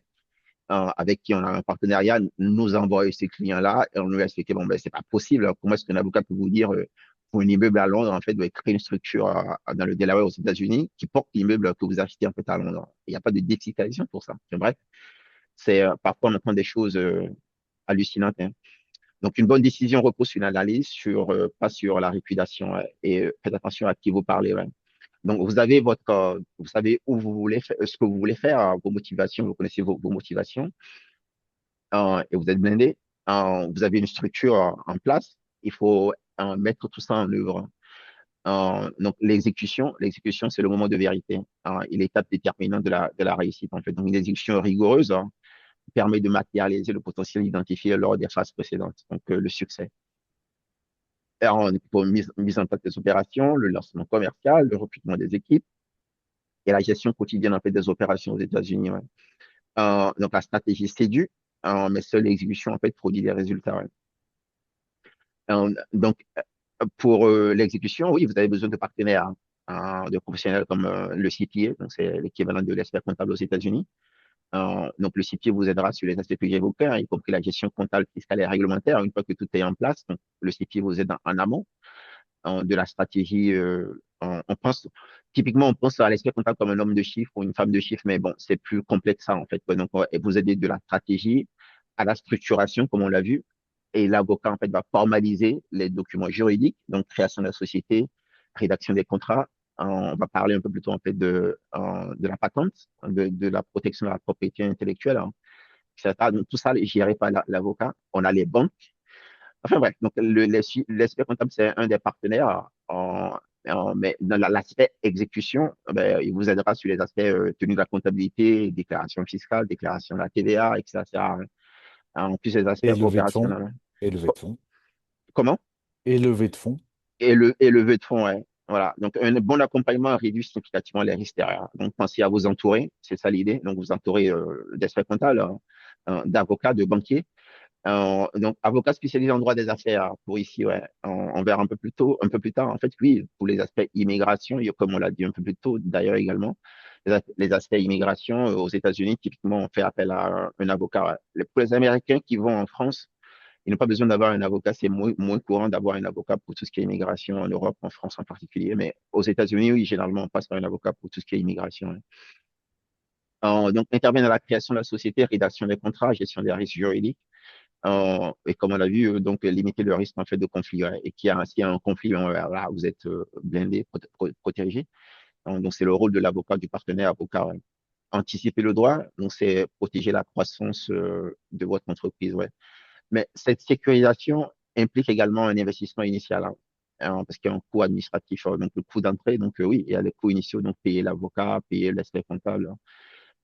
avec qui on a un partenariat, nous envoie ces clients-là, et on lui a expliqué, bon, ben, c'est pas possible. Comment est-ce qu'un avocat peut vous dire, pour un immeuble à Londres, en fait, de créer une structure dans le Delaware aux États-Unis qui porte l'immeuble que vous achetez, en fait, à Londres? Il n'y a pas de défiscalisation pour ça. C'est bref, parfois on entend des choses hallucinantes, hein. Donc, une bonne décision repose sur une analyse, pas sur la réputation, et faites attention à qui vous parlez, ouais. Donc, vous savez où vous voulez faire, ce que vous voulez faire, vos motivations, vous connaissez vos motivations, et vous êtes blindé. Vous avez une structure en place. Il faut mettre tout ça en œuvre. Donc, l'exécution, c'est le moment de vérité, et l'étape déterminante de la réussite, en fait. Donc, une exécution rigoureuse, permet de matérialiser le potentiel identifié lors des phases précédentes, donc le succès. Pour mise en place des opérations, le lancement commercial, le recrutement des équipes et la gestion quotidienne en fait, des opérations aux États-Unis, ouais. Donc la stratégie séduit, mais seule l'exécution en fait produit des résultats, ouais. Donc pour l'exécution, oui, vous avez besoin de partenaires, de professionnels comme le CPA, donc c'est l'équivalent de l'expert comptable aux États-Unis. Donc, le CPA vous aidera sur les aspects que j'évoquais, hein, y compris la gestion comptable, fiscale et réglementaire. Une fois que tout est en place, donc, le CPA vous aide en amont de la stratégie. Typiquement, on pense à l'expert comptable comme un homme de chiffres ou une femme de chiffres, mais bon, c'est plus complexe ça, en fait, quoi. Donc, et vous aidez de la stratégie à la structuration, comme on l'a vu. Et l'avocat, en fait, va formaliser les documents juridiques, donc création de la société, rédaction des contrats. On va parler un peu plus tôt, en fait, de la patente, de la protection de la propriété intellectuelle, hein, etc. Donc, tout ça est géré par l'avocat. On a les banques. Enfin bref, donc l'expert comptable, c'est un des partenaires. Mais dans l'aspect exécution, ben, il vous aidera sur les aspects tenue de la comptabilité, déclaration fiscale, déclaration de la TVA, etc. En plus, les aspects Et levée de fonds. opérationnels, hein. Et levée de fonds. Comment? Et levée de fonds. Et levée de fonds, ouais. Voilà. Donc, un bon accompagnement réduit significativement les risques derrière. Donc, pensez à vous entourer. C'est ça l'idée. Donc, vous entourez d'experts comptables, d'avocats, de banquiers. Donc, avocat spécialisé en droit des affaires pour ici, ouais. On verra un peu plus tôt, un peu plus tard. En fait, oui, pour les aspects immigration, comme on l'a dit un peu plus tôt d'ailleurs également, les aspects immigration aux États-Unis, typiquement, on fait appel à un avocat, ouais. Pour les Américains qui vont en France, ils n'ont pas besoin d'avoir un avocat. C'est moins courant d'avoir un avocat pour tout ce qui est immigration en Europe, en France en particulier. Mais aux États-Unis, oui, généralement, on passe par un avocat pour tout ce qui est immigration, ouais. Donc, intervient dans la création de la société, rédaction des contrats, gestion des risques juridiques. Et comme on l'a vu, donc limiter le risque en fait de conflit, ouais. Et s'il y a un conflit, là, vous êtes blindé, protégé. Donc c'est le rôle de l'avocat, du partenaire avocat, ouais. Anticiper le droit, donc c'est protéger la croissance de votre entreprise, ouais. Mais cette sécurisation implique également un investissement initial, hein, parce qu'il y a un coût administratif, donc le coût d'entrée. Donc oui, il y a les coûts initiaux, donc payer l'avocat, payer l'expert comptable,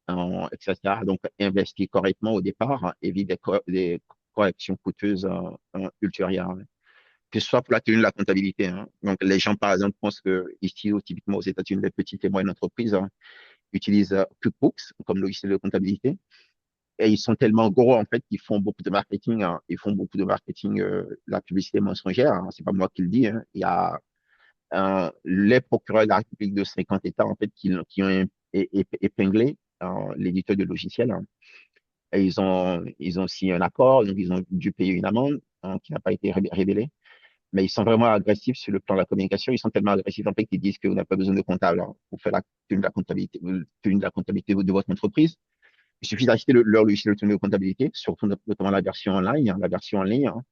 etc. Donc, investir correctement au départ, hein, évite des corrections coûteuses ultérieures, hein. Que ce soit pour la tenue de la comptabilité, hein. Donc, les gens, par exemple, pensent que ici, typiquement aux États-Unis, les petites et moyennes entreprises utilisent QuickBooks comme logiciel de comptabilité. Et ils sont tellement gros, en fait, qu'ils font beaucoup de marketing, hein. Ils font beaucoup de marketing, la publicité mensongère, hein. C'est pas moi qui le dis, hein. Il y a les procureurs de la République de 50 États, en fait, qui ont épinglé l'éditeur de logiciels, hein. Et ils ont signé un accord, donc ils ont dû payer une amende qui n'a pas été révélée. Mais ils sont vraiment agressifs sur le plan de la communication. Ils sont tellement agressifs en fait qu'ils disent que vous n'avez pas besoin de comptable, hein, pour faire la tenue de la comptabilité de votre entreprise. Il suffit d'acheter leur logiciel de tenue de comptabilité, surtout notamment la version online, hein, la version en ligne, hein.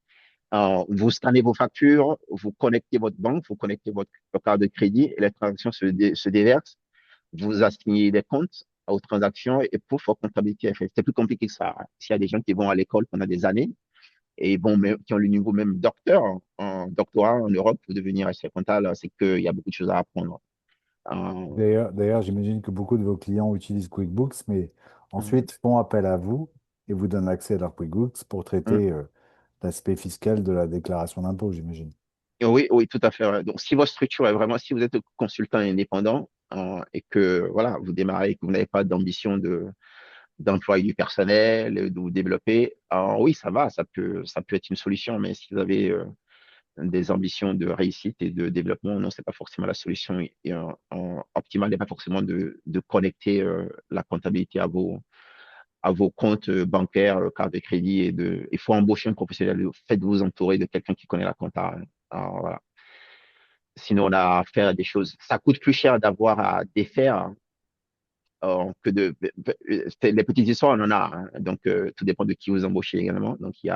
Vous scannez vos factures, vous connectez votre banque, vous connectez votre carte de crédit et les transactions se déversent. Vous assignez des comptes aux transactions et pouf, votre comptabilité est faite. C'est plus compliqué que ça. S'il y a des gens qui vont à l'école pendant des années et qui ont le niveau même docteur, en doctorat en Europe pour devenir expert comptable, c'est qu'il y a beaucoup de choses à apprendre. Euh, D'ailleurs, j'imagine que beaucoup de vos clients utilisent QuickBooks, mais euh, ensuite font appel à vous et vous donnent accès à leur QuickBooks pour euh, traiter l'aspect fiscal de la déclaration d'impôt, j'imagine. oui, oui, tout à fait. Ouais. Donc, si votre structure est vraiment, si vous êtes consultant indépendant et que voilà, vous démarrez et que vous n'avez pas d'ambition d'employer du personnel, de vous développer, oui, ça va, ça peut être une solution. Mais si vous avez des ambitions de réussite et de développement, non, c'est pas forcément la solution optimale, n'est pas forcément de connecter la comptabilité à vos comptes bancaires, carte de crédit il faut embaucher un professionnel. Faites-vous entourer de quelqu'un qui connaît la compta. Alors, voilà. Sinon, on a affaire à des choses. Ça coûte plus cher d'avoir à défaire que les petites histoires, on en a. Hein. Donc, tout dépend de qui vous embauchez également. Donc, il y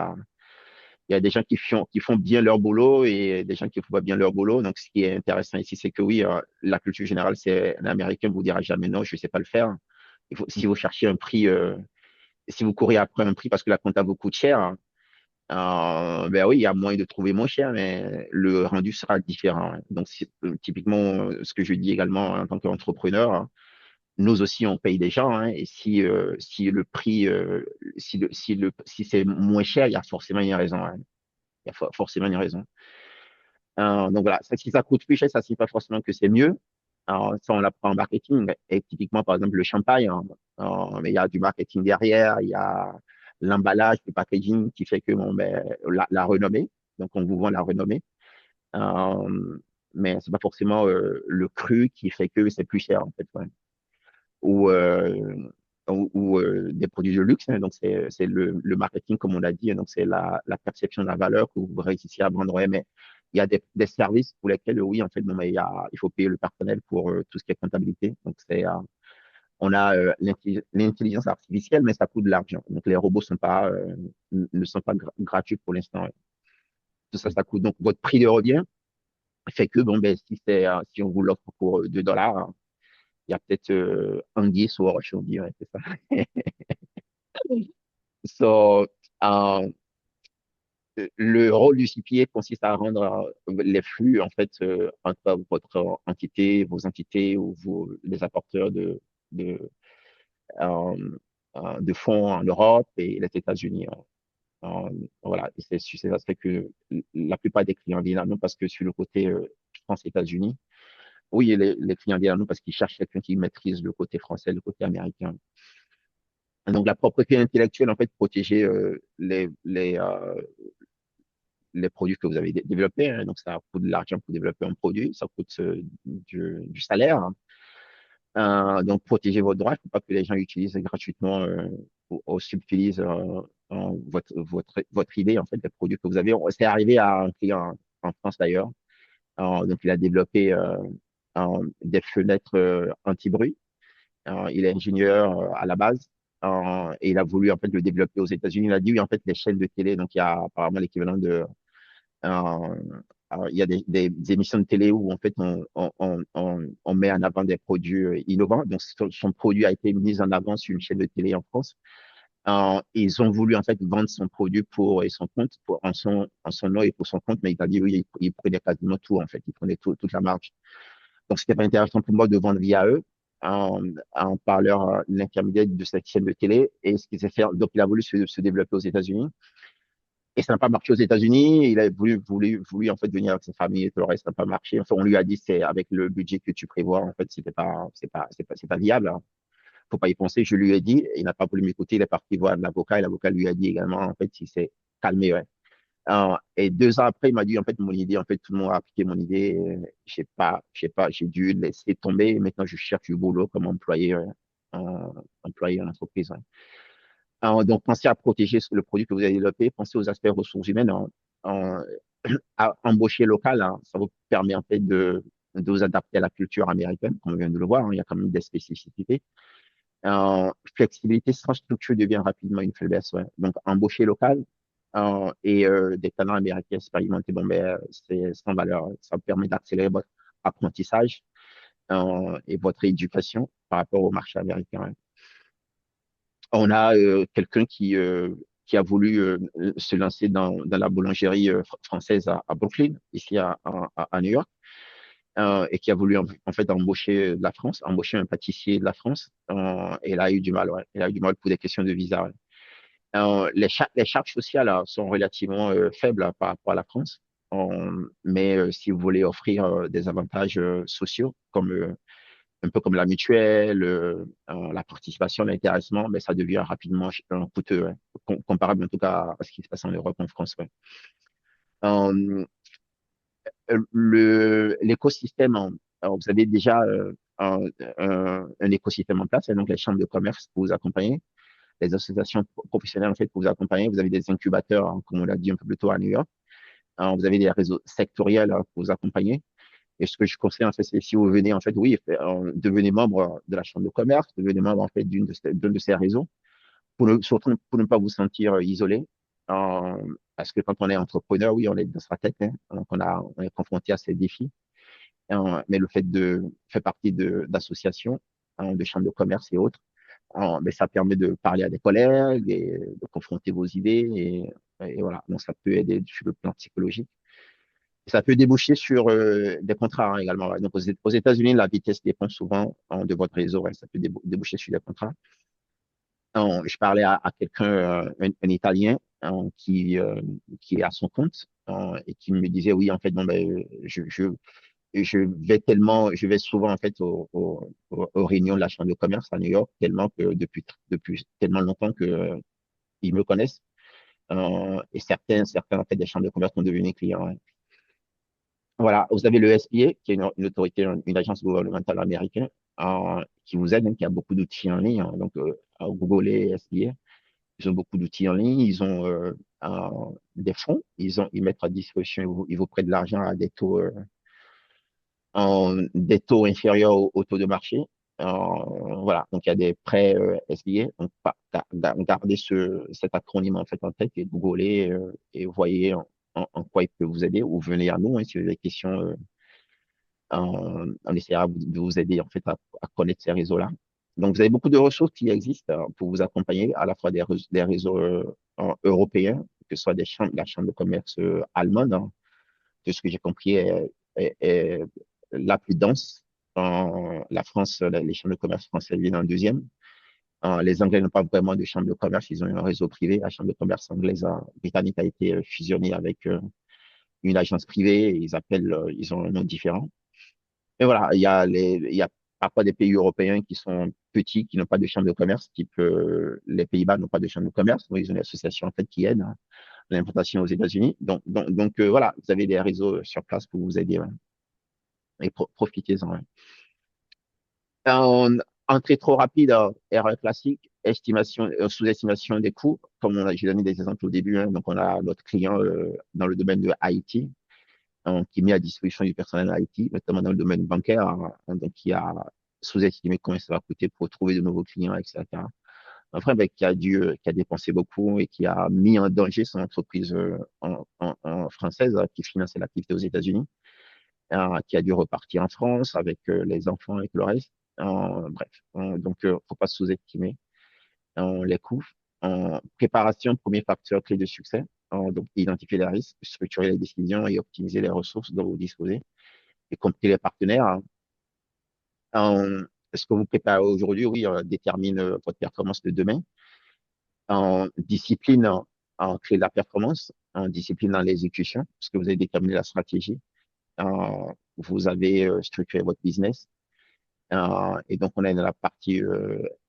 a des gens qui font bien leur boulot et des gens qui ne font pas bien leur boulot. Donc, ce qui est intéressant ici, c'est que oui, la culture générale, c'est un Américain vous dira jamais non, je ne sais pas le faire. Si vous cherchez un prix, si vous courez après un prix parce que la compta vous coûte cher, ben oui, il y a moyen de trouver moins cher, mais le rendu sera différent. Donc, typiquement, ce que je dis également en tant qu'entrepreneur, nous aussi, on paye des gens, hein, et si le prix, si c'est moins cher, il y a forcément une raison. Hein. Il y a forcément une raison. Donc voilà, si ça coûte plus cher, ça ne signifie pas forcément que c'est mieux. Alors, ça, on l'apprend en marketing. Et typiquement, par exemple, le champagne, hein, mais il y a du marketing derrière, il y a l'emballage, le packaging qui fait que bon, ben, la renommée. Donc, on vous vend la renommée. Euh, mais c'est pas forcément le cru qui fait que c'est plus cher, en fait. Ouais. Ou, des produits de luxe. Hein. Donc, c'est le marketing, comme on l'a dit. Hein. Donc, c'est la perception de la valeur que vous réussissez à vendre. Ouais, mais il y a des services pour lesquels, oui, en fait, bon, mais il faut payer le personnel pour tout ce qui est comptabilité. Donc, on a l'intelligence artificielle, mais ça coûte de l'argent. Donc, les robots ne sont pas gratuits pour l'instant. Ouais. Tout ça, ça coûte. Donc, votre prix de revient fait que, bon, ben, si on vous l'offre pour $2, hein, il y a peut-être anguille sous roche, on dirait, c'est ça. So, euh, le rôle du CPA consiste à rendre les flux, en fait, entre votre entité, vos entités ou les apporteurs de, euh, de fonds en Europe et les États-Unis. Voilà, et c'est ça fait que la plupart des clients viennent à nous parce que sur le côté France-États-Unis, oui, les clients viennent à nous parce qu'ils cherchent quelqu'un qui maîtrise le côté français, le côté américain. Donc, la propriété intellectuelle, en fait, protéger les produits que vous avez développés. Hein. Donc, ça coûte de l'argent pour développer un produit, ça coûte du salaire. Hein. Donc, protéger vos droits. Il ne faut pas que les gens utilisent gratuitement ou subtilisent votre idée, en fait, des produits que vous avez. C'est arrivé à un client en France, d'ailleurs. Donc, il a développé des fenêtres anti-bruit. Il est ingénieur à la base. Et il a voulu en fait le développer aux États-Unis. Il a dit oui, en fait, les chaînes de télé, donc il y a apparemment l'équivalent de euh, il y a des émissions de télé où en fait on met en avant des produits innovants. Donc son produit a été mis en avant sur une chaîne de télé en France. Ils ont voulu en fait vendre son produit pour et son compte, en son nom et pour son compte, mais il a dit oui, il prenait quasiment tout en fait, il prenait toute la marge. Donc c'était pas intéressant pour moi de vendre via eux par l'intermédiaire de cette chaîne de télé. Et ce qui s'est fait, donc il a voulu se développer aux États-Unis. Et ça n'a pas marché aux États-Unis. Il a voulu en fait venir avec sa famille et tout le reste n'a pas marché. Enfin, on lui a dit c'est avec le budget que tu prévois en fait c'est pas viable. Hein. Faut pas y penser. Je lui ai dit, il n'a pas voulu m'écouter. Il est parti voir l'avocat et l'avocat lui a dit également en fait il s'est calmé. Ouais. Et 2 ans après, il m'a dit en fait mon idée en fait tout le monde a appliqué mon idée. J'ai dû laisser tomber. Maintenant je cherche du boulot comme employé employé en entreprise. Ouais. Donc, pensez à protéger le produit que vous avez développé, pensez aux aspects ressources humaines, en- à embaucher local, hein. Ça vous permet en fait de vous adapter à la culture américaine, comme on vient de le voir, hein. Il y a quand même des spécificités. Flexibilité sans structure devient rapidement une faiblesse. Ouais. Donc, embaucher local, et des talents américains expérimentés, bon, ben, c'est sans valeur. Ça vous permet d'accélérer votre apprentissage et votre éducation par rapport au marché américain. Hein. On a quelqu'un qui a voulu se lancer dans la boulangerie française à Brooklyn, ici à New York, et qui a voulu en fait embaucher de la France, embaucher un pâtissier de la France, et il a eu du mal, ouais. Il a eu du mal pour des questions de visa. Ouais. Les charges sociales sont relativement faibles par rapport à la France. Mais si vous voulez offrir des avantages sociaux, comme un peu comme la mutuelle, la participation, l'intéressement, mais ça devient rapidement coûteux, ouais. Comparable en tout cas à ce qui se passe en Europe, en France. Ouais. Euh, l'écosystème, alors vous avez déjà un écosystème en place, et donc les chambres de commerce pour vous accompagner, les associations professionnelles en fait pour vous accompagner, vous avez des incubateurs, hein, comme on l'a dit un peu plus tôt à New York. Vous avez des réseaux sectoriels pour vous accompagner. Et ce que je conseille, en fait, c'est si vous venez, en fait, oui, devenez membre de la chambre de commerce, devenez membre, en fait, d'un de ces réseaux, surtout pour ne pas vous sentir isolé. Parce que quand on est entrepreneur, oui, on est dans sa tête, hein, donc on est confronté à ces défis. Mais le fait de faire partie d'associations, hein, de chambres de commerce et autres, mais ça permet de parler à des collègues et de confronter vos idées. Et voilà, donc ça peut aider sur le plan psychologique. Ça peut déboucher sur des contrats hein, également. Ouais. Donc, aux États-Unis, la vitesse dépend souvent hein, de votre réseau. Ouais. Ça peut déboucher sur des contrats. Je parlais à quelqu'un, un Italien, qui est à son compte et qui me disait, oui, en fait, bon, ben, je vais souvent, en fait, aux réunions de la Chambre de commerce à New York, tellement que depuis tellement longtemps que, ils me connaissent. Et certains, en fait, des chambres de commerce sont devenus clients. Ouais. Voilà, vous avez le SBA, qui est une autorité, une agence gouvernementale américaine, qui vous aide, hein, qui a beaucoup d'outils en ligne. Hein. Donc, à Google et SBA, ils ont beaucoup d'outils en ligne, ils ont des fonds, ils mettent à disposition, ils vous prêtent de l'argent à des taux inférieurs au taux de marché. Voilà, donc il y a des prêts SBA. Donc, gardez cet acronyme en fait en tête et googlez et voyez en quoi il peut vous aider ou venez à nous hein, si vous avez des questions. On essaiera de vous aider en fait à connaître ces réseaux-là. Donc, vous avez beaucoup de ressources qui existent pour vous accompagner, à la fois des réseaux européens, que ce soit la chambre de commerce allemande, hein, de ce que j'ai compris est la plus dense. La France, les chambres de commerce françaises viennent en deuxième. Les Anglais n'ont pas vraiment de chambre de commerce, ils ont un réseau privé. La chambre de commerce anglaise britannique a été fusionnée avec une agence privée. Ils ont un nom différent. Mais voilà, il y a parfois des pays européens qui sont petits, qui n'ont pas de chambre de commerce, type les Pays-Bas n'ont pas de chambre de commerce, donc ils ont une association en fait qui aide à l'importation aux États-Unis. Donc voilà, vous avez des réseaux sur place pour vous aider ouais, et profitez-en. Ouais. En entrée trop rapide, erreur classique, sous-estimation des coûts, comme j'ai donné des exemples au début. Hein, donc on a notre client dans le domaine de IT qui met à disposition du personnel IT, notamment dans le domaine bancaire, hein, donc qui a sous-estimé combien ça va coûter pour trouver de nouveaux clients, etc. Enfin, ben, qui a dépensé beaucoup et qui a mis en danger son entreprise en française qui finançait l'activité aux États-Unis, qui a dû repartir en France avec les enfants et tout le reste. Bref, donc faut pas sous-estimer les coûts. Préparation, premier facteur clé de succès. Donc, identifier les risques, structurer les décisions et optimiser les ressources dont vous disposez, y compris les partenaires. Hein. Ce que vous préparez aujourd'hui, oui, détermine votre performance de demain. En discipline, en créer de la performance, en discipline dans l'exécution, parce que vous avez déterminé la stratégie. Vous avez structuré votre business. Et donc, on est dans la partie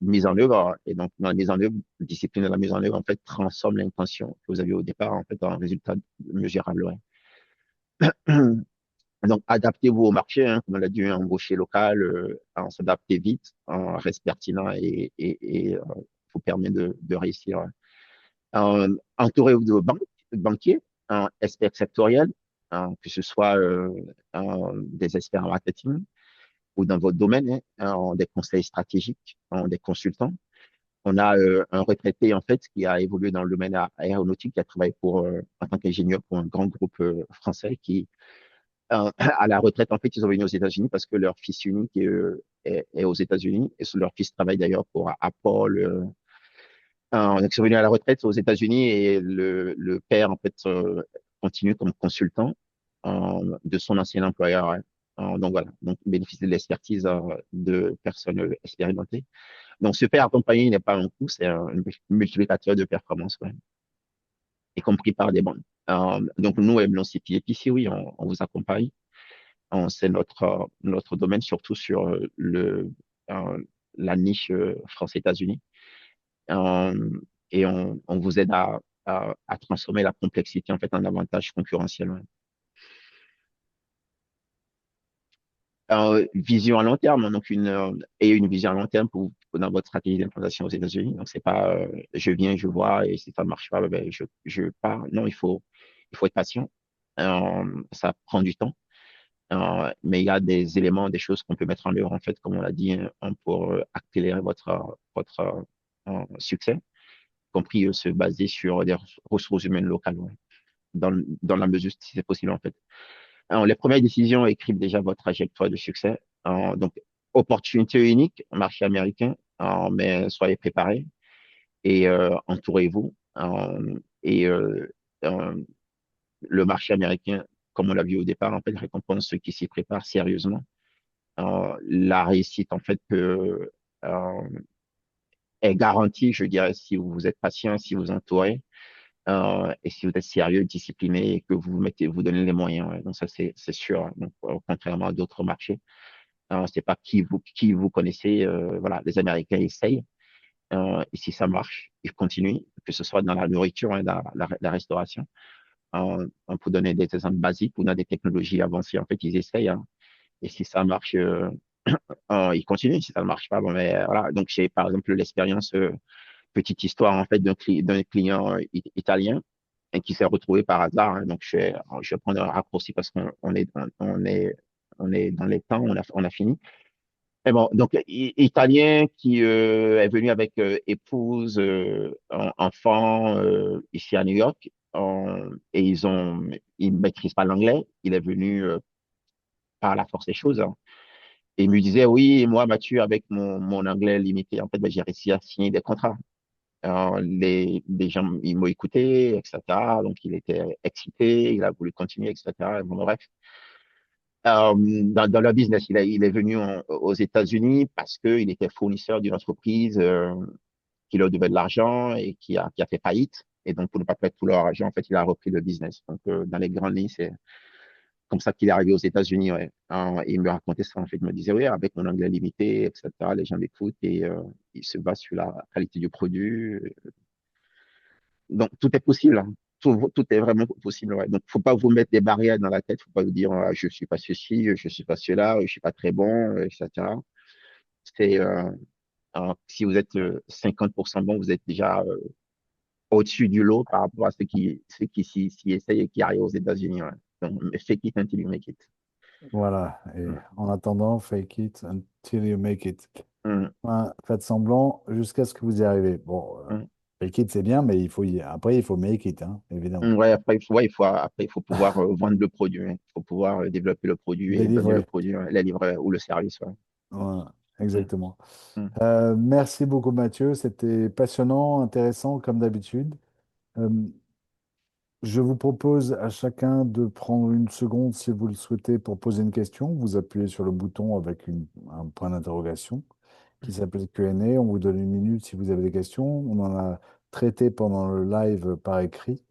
mise en œuvre. Et donc, dans la mise en œuvre, discipline de la mise en œuvre, en fait, transforme l'intention que vous avez au départ, en fait, en un résultat mesurable. Ouais. Donc, adaptez-vous au marché, hein, comme on l'a dit, embaucher local, s'adapter vite, reste pertinent et vous permet de réussir. Entourez-vous de banquiers, experts sectoriels, que ce soit des experts en marketing ou dans votre domaine, hein, des conseils stratégiques, des consultants. On a un retraité, en fait, qui a évolué dans le domaine aéronautique, qui a travaillé en tant qu'ingénieur pour un grand groupe français qui, à la retraite, en fait, ils sont venus aux États-Unis parce que leur fils unique est aux États-Unis et leur fils travaille d'ailleurs pour Apple. Donc, ils sont venus à la retraite aux États-Unis et le père, en fait, continue comme consultant de son ancien employeur, hein. Donc voilà, donc bénéficie de l'expertise de personnes expérimentées. Donc, se faire accompagner n'est pas un coût, c'est un multiplicateur de performance, ouais, y compris par des banques. Donc, nous, Emblon CPAP, ici, oui, on vous accompagne. C'est notre domaine, surtout sur euh, la niche France-États-Unis. Euh, et on vous aide à transformer la complexité, en fait, en avantage concurrentiel, ouais. Vision à long terme, donc une vision à long terme dans votre stratégie d'implantation aux États-Unis. Donc, c'est pas je viens, je vois et si ça ne marche pas, ben, je pars. Non, il faut être patient. Ça prend du temps. Mais il y a des éléments, des choses qu'on peut mettre en œuvre, en fait, comme on l'a dit, hein, pour accélérer votre succès, y compris se baser sur des ressources humaines locales, ouais, dans la mesure si c'est possible, en fait. Alors, les premières décisions écrivent déjà votre trajectoire de succès. Donc, opportunité unique, marché américain, mais soyez préparés et entourez-vous. Et le marché américain, comme on l'a vu au départ, en fait, récompense ceux qui s'y préparent sérieusement. La réussite, en fait, euh, est garantie, je dirais, si vous êtes patient, si vous entourez, et si vous êtes sérieux, discipliné et que vous donnez les moyens, ouais. Donc ça, c'est sûr. Donc, contrairement à d'autres marchés, c'est pas qui vous connaissez. Voilà, les Américains essayent. Et si ça marche, ils continuent, que ce soit dans la nourriture, hein, dans la restauration. Pour donner des exemples basiques ou dans des technologies avancées, en fait, ils essayent, hein. Et si ça marche, ils continuent. Si ça ne marche pas, bon, mais voilà. Donc, j'ai par exemple l'expérience, petite histoire en fait d'un client italien et qui s'est retrouvé par hasard, hein. Donc, je vais prendre un raccourci parce qu'on est dans les temps, on a fini. Et bon, donc, italien qui est venu avec épouse, enfant ici à New York, et ils ne maîtrisent pas l'anglais. Il est venu par la force des choses, hein. Et il me disait, oui, moi, Mathieu, avec mon anglais limité, en fait, ben, j'ai réussi à signer des contrats. Les gens, ils m'ont écouté, etc. Donc, il était excité, il a voulu continuer, etc. Bon, bref. Dans le business, il est venu aux États-Unis parce qu'il était fournisseur d'une entreprise qui leur devait de l'argent et qui a fait faillite. Et donc, pour ne pas perdre tout leur argent, en fait, il a repris le business. Donc, dans les grandes lignes, c'est comme ça qu'il est arrivé aux États-Unis. Ouais. Il me racontait ça, en fait. Il me disait, oui, avec mon anglais limité, etc., les gens m'écoutent et ils se basent sur la qualité du produit. Donc, tout est possible, hein. Tout est vraiment possible, ouais. Donc, faut pas vous mettre des barrières dans la tête. Faut pas vous dire, ah, je suis pas ceci, je suis pas cela, je suis pas très bon, etc. C'est, si vous êtes 50% bon, vous êtes déjà au-dessus du lot par rapport à ceux qui s'y essayent et qui arrivent aux États-Unis, ouais. Donc, fake it until you make it. Voilà. Et Mm. en attendant, fake it until you make it. Mm. Hein, faites semblant jusqu'à ce que vous y arrivez. Bon, Mm. fake it, c'est bien, mais après, il faut make it, hein, évidemment. Ouais, après, il faut pouvoir vendre le produit, hein. Il faut pouvoir développer le produit et donner le Délivrer. produit, hein, la livrer ou le service, ouais. Voilà, Mm. exactement. Mm. Merci beaucoup, Mathieu. C'était passionnant, intéressant, comme d'habitude. Euh, je vous propose à chacun de prendre une seconde, si vous le souhaitez, pour poser une question. Vous appuyez sur le bouton avec un point d'interrogation qui s'appelle Q&A. On vous donne une minute si vous avez des questions. On en a traité pendant le live par écrit.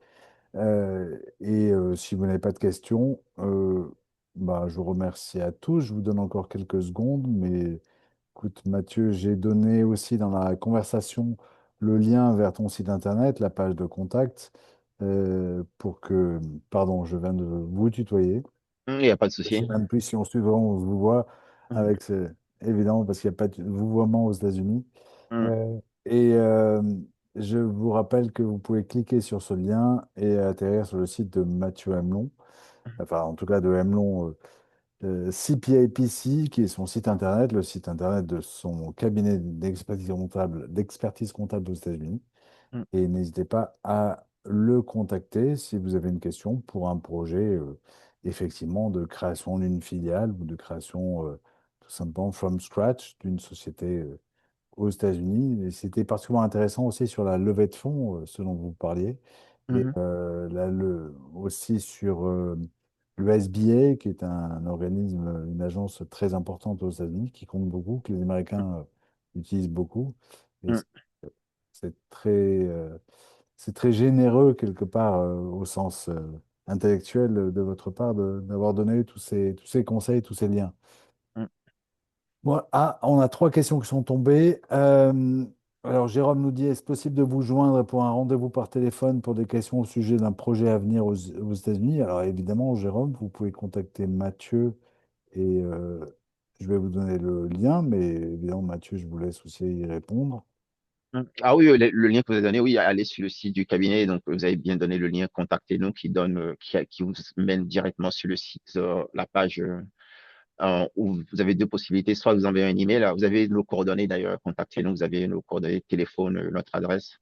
Si vous n'avez pas de questions, bah, je vous remercie à tous. Je vous donne encore quelques secondes, mais écoute, Mathieu, j'ai donné aussi dans la conversation le lien vers ton site internet, la page de contact, pour que, pardon, je viens de vous tutoyer. Il n'y a pas de Je souci. sais même plus si on se tutoie, on se vous voit Mm. avec évidemment parce qu'il n'y a pas de vouvoiement aux États-Unis. Mm. Euh, et je vous rappelle que vous pouvez cliquer sur ce lien et atterrir sur le site de Mathieu Hamelon, enfin en tout cas de Hamelon CPAPC, qui est son site internet, le site internet de son cabinet d'expertise comptable aux États-Unis. Mm, Et n'hésitez pas à le contacter si vous avez une question pour un projet effectivement de création d'une filiale ou de création tout simplement from scratch d'une société aux États-Unis. Et c'était particulièrement intéressant aussi sur la levée de fonds, ce dont vous parliez, et mhm, aussi sur le SBA, qui est un organisme, une agence très importante aux États-Unis, qui compte beaucoup, que les Américains utilisent beaucoup. Et mm. c'est très, c'est très généreux quelque part au sens intellectuel de votre part d'avoir donné tous ces conseils, tous ces liens. Mm. On a trois questions qui sont tombées. Alors, Jérôme nous dit, est-ce possible de vous joindre pour un rendez-vous par téléphone pour des questions au sujet d'un projet à venir aux États-Unis? Alors, évidemment, Jérôme, vous pouvez contacter Mathieu et je vais vous donner le lien, mais évidemment, Mathieu, je vous laisse aussi y répondre. Mm. Ah oui, le lien que vous avez donné, oui, allez sur le site du cabinet. Donc, vous avez bien donné le lien, contactez-nous, qui donne, qui vous mène directement sur le site, la page, où vous avez deux possibilités. Soit vous envoyez un email, vous avez nos coordonnées d'ailleurs, contactez-nous, vous avez nos coordonnées de téléphone, notre adresse,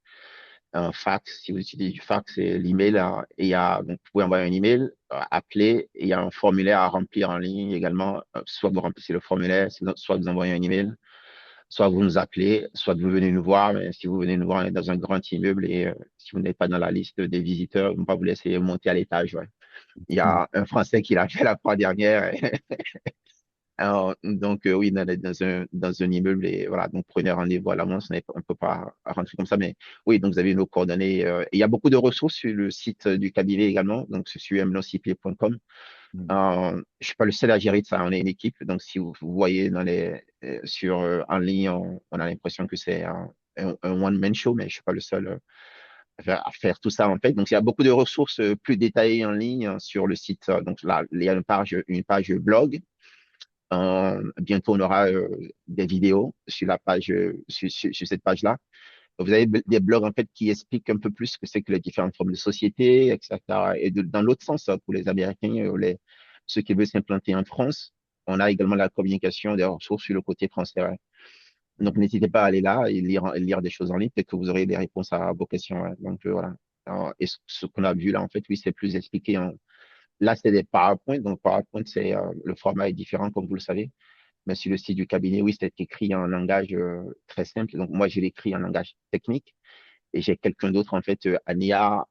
un fax, si vous utilisez du fax, et l'email, et donc, vous pouvez envoyer un email, appeler, et il y a un formulaire à remplir en ligne également. Soit vous remplissez le formulaire, soit vous envoyez un email. Soit vous nous appelez, soit vous venez nous voir. Mais si vous venez nous voir, on est dans un grand immeuble et si vous n'êtes pas dans la liste des visiteurs, on ne va pas vous laisser monter à l'étage. Ouais. Il y Hmm. a un Français qui l'a fait la fois dernière. Alors, donc, oui, dans un immeuble et voilà, donc prenez rendez-vous à l'avance. On ne peut pas rentrer comme ça. Mais oui, donc vous avez nos coordonnées. Et il y a beaucoup de ressources sur le site du cabinet également, donc c'est sur mlocp.com. Hmm. Je suis pas le seul à gérer de ça, on est une équipe. Donc, si vous voyez en ligne, on a l'impression que c'est un one-man show, mais je suis pas le seul à faire tout ça en fait. Donc, il y a beaucoup de ressources plus détaillées en ligne sur le site. Donc, là, il y a une page blog. Bientôt, on aura des vidéos sur la page, sur cette page-là. Vous avez des blogs en fait qui expliquent un peu plus ce que c'est que les différentes formes de société, etc. Et dans l'autre sens, pour les Américains, ceux qui veulent s'implanter en France, on a également la communication des ressources sur le côté français. Ouais. Donc n'hésitez pas à aller là et lire des choses en ligne, peut-être que vous aurez des réponses à vos questions. Ouais. Donc voilà. Alors, et ce qu'on a vu là, en fait, oui, c'est plus expliqué. Là, c'est des PowerPoint. Donc PowerPoint, le format est différent, comme vous le savez. Mais sur le site du cabinet, oui, c'est écrit en langage très simple. Donc moi, je l'écris en langage technique. Et j'ai quelqu'un d'autre, en fait, Ania,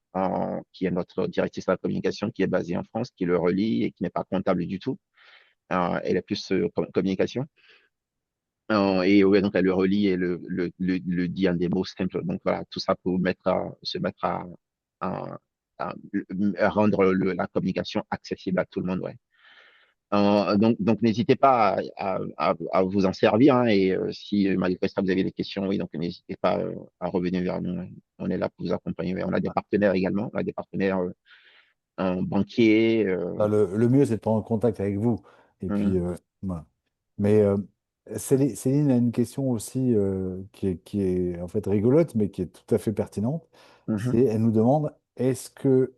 qui est notre directrice de la communication, qui est basée en France, qui le relie et qui n'est pas comptable du tout. Elle est plus communication. Et ouais, donc elle le relie et le dit en des mots simples. Donc voilà, tout ça pour se mettre à- à rendre la communication accessible à tout le monde. Ouais. Donc n'hésitez pas à vous en servir. Hein, et si malgré ça, vous avez des questions, oui, donc n'hésitez pas à revenir vers nous. Hein. On est là pour vous accompagner. Ouais. On a des partenaires également. On a des partenaires banquiers. Bah, le mieux, c'est de prendre contact avec vous. Et puis, Hum, voilà. Mais Céline a une question aussi qui est en fait rigolote, mais qui est tout à fait pertinente. mhm, C'est, elle nous demande, est-ce que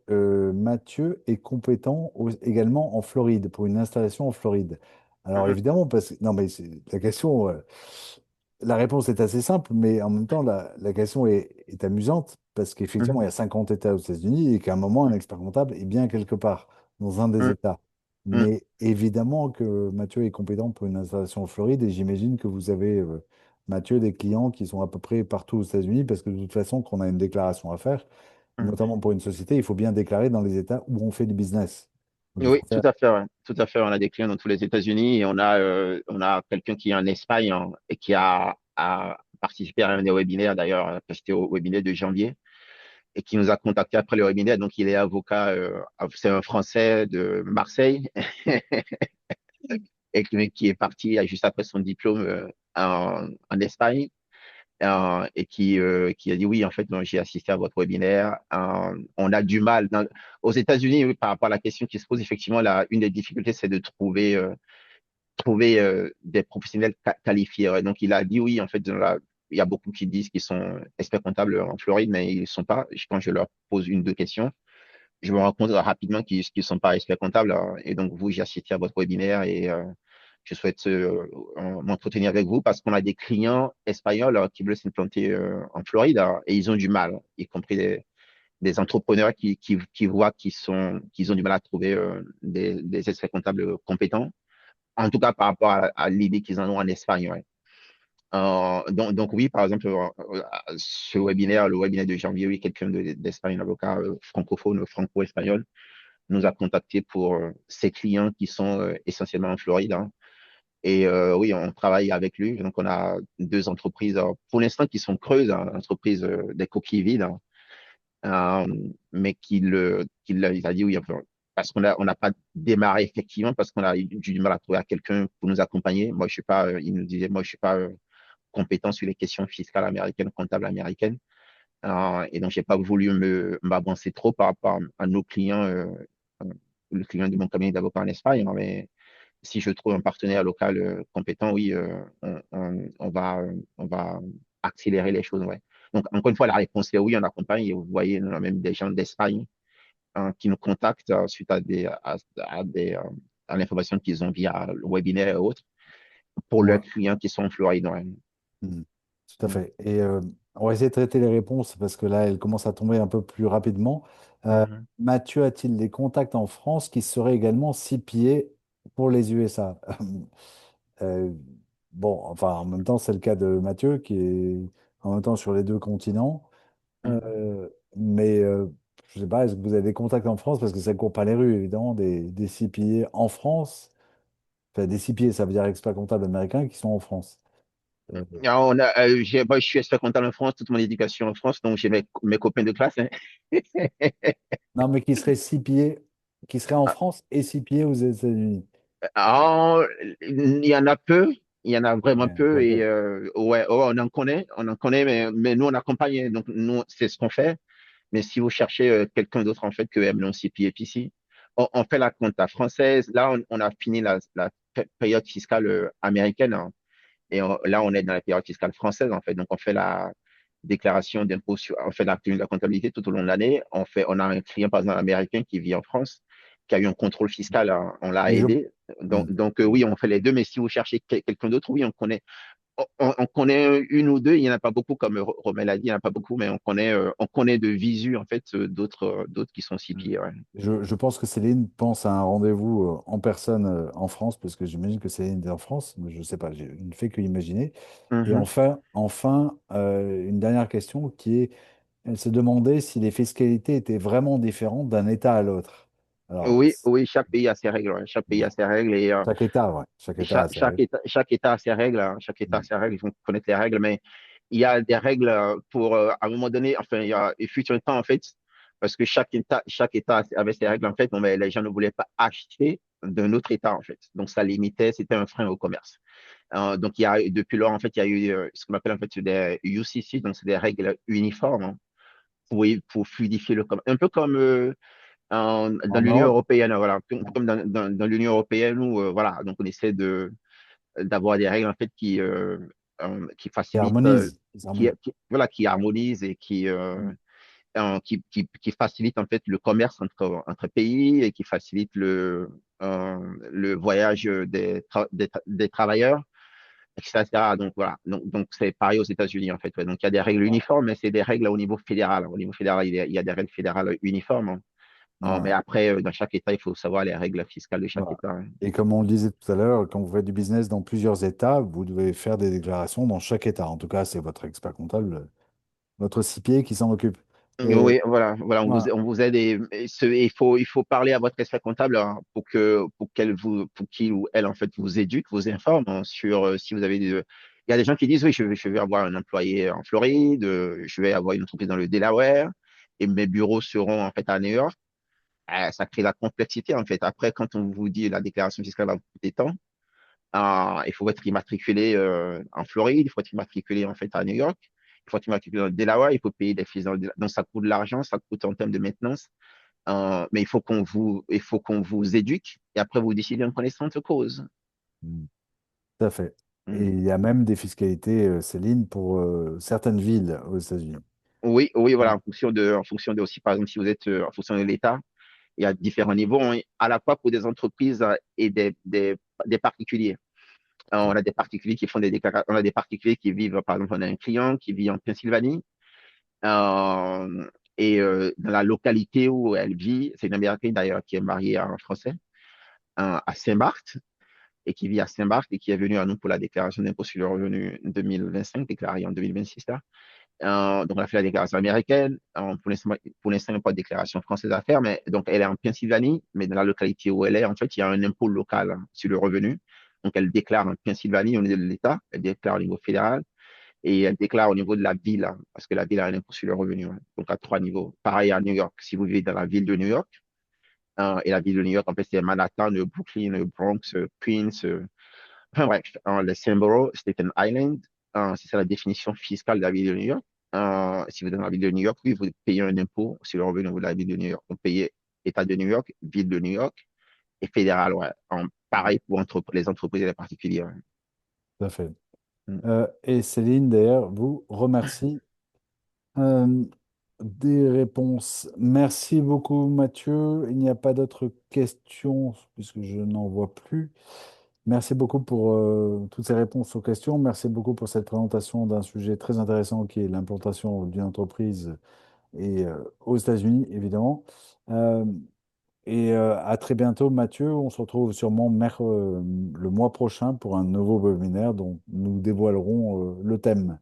Mathieu est compétent également en Floride, pour une installation en Floride? Alors mhm, évidemment, parce que, non, mais la question, la réponse est assez simple, mais en même temps, la question est amusante, parce mhm, qu'effectivement, il y a 50 États aux États-Unis et qu'à un moment, un expert comptable est bien quelque part dans un des hum, États. hum, Mais évidemment que Mathieu est compétent pour une installation en Floride et j'imagine que vous avez, Mathieu, des clients qui sont à peu près partout aux États-Unis parce que de toute façon, quand on a une déclaration à faire, hum. notamment pour une société, il faut bien déclarer dans les États où on fait du business. Donc il Oui, faut tout faire. à fait. Ouais. Tout à fait. On a des clients dans tous les États-Unis et on a quelqu'un qui est en Espagne hein, et qui a participé à un des webinaires d'ailleurs, c'était au webinaire de janvier et qui nous a contacté après le webinaire. Donc, il est avocat, c'est un Français de Marseille et qui est parti juste après son diplôme en Espagne et qui a dit oui, en fait, non, j'ai assisté à votre webinaire. On a du mal. Aux États-Unis, oui, par rapport à la question qui se pose, effectivement, une des difficultés, c'est de trouver des professionnels qualifiés. Ouais. Donc, il a dit oui, en fait, il y a beaucoup qui disent qu'ils sont experts comptables en Floride, mais ils ne sont pas. Quand je leur pose une, deux questions, je me rends compte rapidement qu'ils ne sont pas experts comptables, hein. Et donc, vous, j'ai assisté à votre webinaire et je souhaite m'entretenir avec vous parce qu'on a des clients espagnols qui veulent s'implanter en Floride, hein, et ils ont du mal, y compris des entrepreneurs qui voient qu'ils ont du mal à trouver des experts comptables compétents, en tout cas par rapport à l'idée qu'ils en ont en Espagne. Ouais. Donc oui, par exemple, ce webinaire, le webinaire de janvier, oui, quelqu'un d'Espagne, un avocat francophone, franco-espagnol, nous a contacté pour ses clients qui sont essentiellement en Floride, hein. Et oui, on travaille avec lui. Donc, on a deux entreprises, pour l'instant, qui sont creuses, hein, entreprises des coquilles vides, hein, euh, mais il a dit oui, enfin, parce on n'a pas démarré effectivement, parce qu'on a eu du mal à trouver à quelqu'un pour nous accompagner. Moi, je suis pas, il nous disait, moi, je suis pas compétent sur les questions fiscales américaines, comptables américaines. Et donc, j'ai pas voulu m'avancer trop par rapport à nos clients, le client de mon cabinet d'avocat en Espagne, hein. Mais si je trouve un partenaire local compétent, oui, on va accélérer les choses. Ouais. Donc, encore une fois, la réponse est oui, on accompagne. Et vous voyez, on a même des gens d'Espagne qui nous contactent suite à l'information qu'ils ont via le webinaire et autres pour leurs Ouais. clients qui sont en Floride. Ouais. Mm. Tout à fait. Et on va essayer de traiter les réponses parce que là, elles commencent à tomber un peu plus rapidement. Euh, Mhm. Mathieu a-t-il des contacts en France qui seraient également CPA pour les USA? Euh, bon, enfin, en même temps, c'est le cas de Mathieu qui est en même temps sur les deux continents. Mhm. Mais je sais pas, est-ce que vous avez des contacts en France? Parce que ça court pas les rues, évidemment, des CPA en France. Enfin, des CPA, ça veut dire experts comptables américains qui sont en France. Euh, Alors, moi, je suis expert comptable en France, toute mon éducation en France, donc j'ai mes copains de classe, hein. Non, mais qui serait CPA, qui serait en France et CPA aux États-Unis. Alors, il y en a peu, il y en a vraiment Ouais, peu et quoique. ouais, oh, on en connaît, mais nous on accompagne, donc nous c'est ce qu'on fait. Mais si vous cherchez quelqu'un d'autre en fait que Emlon CPAPC, on fait la compta française. Là, on a fini la période fiscale américaine, hein, et là on est dans la période fiscale française en fait. Donc on fait la déclaration d'impôt on fait la tenue de la comptabilité tout au long de l'année. On a un client par exemple américain qui vit en France, qui a eu un contrôle fiscal, hein, on l'a Mais je... aidé. Hmm. Oui, on fait les deux, mais si vous cherchez quelqu'un d'autre, oui, on connaît une ou deux, il n'y en a pas beaucoup, comme Romel a dit, il n'y en a pas beaucoup, mais on connaît de visu, en fait, d'autres qui sont Hmm. CPA, ouais. Je pense que Céline pense à un rendez-vous en personne en France, parce que j'imagine que Céline est en France, mais je ne sais pas, je ne fais que imaginer. Et Mhm. enfin, une dernière question qui est, elle se demandait si les fiscalités étaient vraiment différentes d'un État à l'autre. Alors, Oui, oui, chaque pays a ses règles, ouais. Chaque pays a ouais. ses règles et Chaque État, ouais. Chaque État a ses règles. chaque État a ses règles, hein. Chaque État a Hmm. ses règles, il faut connaître les règles, mais il y a des règles pour, à un moment donné, enfin, il fut un temps, en fait, parce que chaque État avait ses règles, en fait, bon, mais les gens ne voulaient pas acheter d'un autre État, en fait. Donc, ça limitait, c'était un frein au commerce. Donc, depuis lors, en fait, il y a eu ce qu'on appelle, en fait, des UCC, donc c'est des règles uniformes, hein, pour fluidifier le commerce. Un peu comme dans En l'Union Europe, européenne, voilà, comme dans l'Union européenne où, voilà, donc on essaie d'avoir des règles en fait qui qui facilitent, harmonisent. Ils harmonisent. voilà, qui harmonisent et Hmm. qui facilitent en fait le commerce entre pays et qui facilitent le voyage des travailleurs, etc. Donc voilà, donc c'est pareil aux États-Unis en fait. Ouais. Donc il y a des règles uniformes, mais c'est des règles au niveau fédéral. Au niveau fédéral, il y a des règles fédérales uniformes, hein. Mais Ouais. après, dans chaque État, il faut savoir les règles fiscales de chaque Voilà. État, hein. Et comme on le disait tout à l'heure, quand vous faites du business dans plusieurs États, vous devez faire des déclarations dans chaque État. En tout cas, c'est votre expert comptable, votre CPA qui s'en occupe. Et Oui, voilà, voilà. on vous aide il faut parler à votre expert comptable, hein, pour qu'il ou elle, en fait, vous éduque, vous informe, hein, sur si vous avez il y a des gens qui disent, oui, je vais avoir un employé en Floride, je vais avoir une entreprise dans le Delaware et mes bureaux seront, en fait, à New York. Ça crée la complexité, en fait. Après, quand on vous dit la déclaration fiscale va vous coûter tant, il faut être immatriculé en Floride, il faut être immatriculé en fait à New York, il faut être immatriculé dans le Delaware, il faut payer des fees dans le Delaware. Donc ça coûte de l'argent, ça coûte en termes de maintenance. Mais il faut qu'on vous éduque et après vous décidez en connaissance de cause. Mm. Tout à fait. Et Mm. il y a même des fiscalités, Céline, pour certaines villes aux États-Unis. Oui, oui, voilà, Ouais. en fonction de aussi, par exemple, si vous êtes en fonction de l'État. Il y a différents niveaux, hein, à la fois pour des entreprises et des particuliers. On a des particuliers qui font des déclarations, on a des particuliers qui vivent, par exemple, on a un client qui vit en Pennsylvanie, euh, et dans la localité où elle vit, c'est une Américaine d'ailleurs qui est mariée à un Français, à Saint-Barth, et qui vit à Saint-Barth et qui est venue à nous pour la déclaration d'impôt sur le revenu 2025, déclarée en 2026 là. Donc, on a fait la déclaration américaine. Pour l'instant, il n'y a pas de déclaration française à faire, mais donc elle est en Pennsylvanie, mais dans la localité où elle est, en fait, il y a un impôt local, hein, sur le revenu. Donc, elle déclare en Pennsylvanie au niveau de l'État, elle déclare au niveau fédéral et elle déclare au niveau de la ville, hein, parce que la ville a un impôt sur le revenu, hein. Donc, à trois niveaux. Pareil à New York, si vous vivez dans la ville de New York, et la ville de New York, en fait, c'est Manhattan, le Brooklyn, le Bronx, Queens, enfin bref, le Samborough, Staten Island, c'est ça la définition fiscale de la ville de New York. Si vous êtes dans la ville de New York, oui, vous payez un impôt sur le revenu de la ville de New York. Vous payez État de New York, ville de New York et fédéral, ouais. Pareil pour les entreprises et les particuliers, ouais. Tout à fait. Mm. Et Céline, d'ailleurs, vous remercie euh, des réponses. Merci beaucoup, Mathieu. Il n'y a pas d'autres questions puisque je n'en vois plus. Merci beaucoup pour toutes ces réponses aux questions. Merci beaucoup pour cette présentation d'un sujet très intéressant qui est l'implantation d'une entreprise et aux États-Unis, évidemment. Euh, à très bientôt, Mathieu. On se retrouve sûrement le mois prochain pour un nouveau webinaire dont nous dévoilerons le thème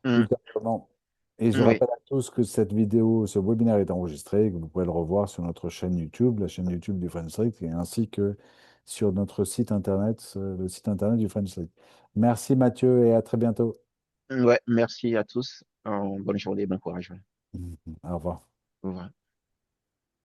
plus Mm. clairement. Et je Oui, rappelle à tous que cette vidéo, ce webinaire est enregistré et que vous pouvez le revoir sur notre chaîne YouTube, la chaîne YouTube du French Street, et ainsi que sur notre site internet, le site internet du French Street. Merci Mathieu et à très bientôt. ouais, merci à tous. Bonne journée, bon courage, ouais. Au revoir. Au revoir.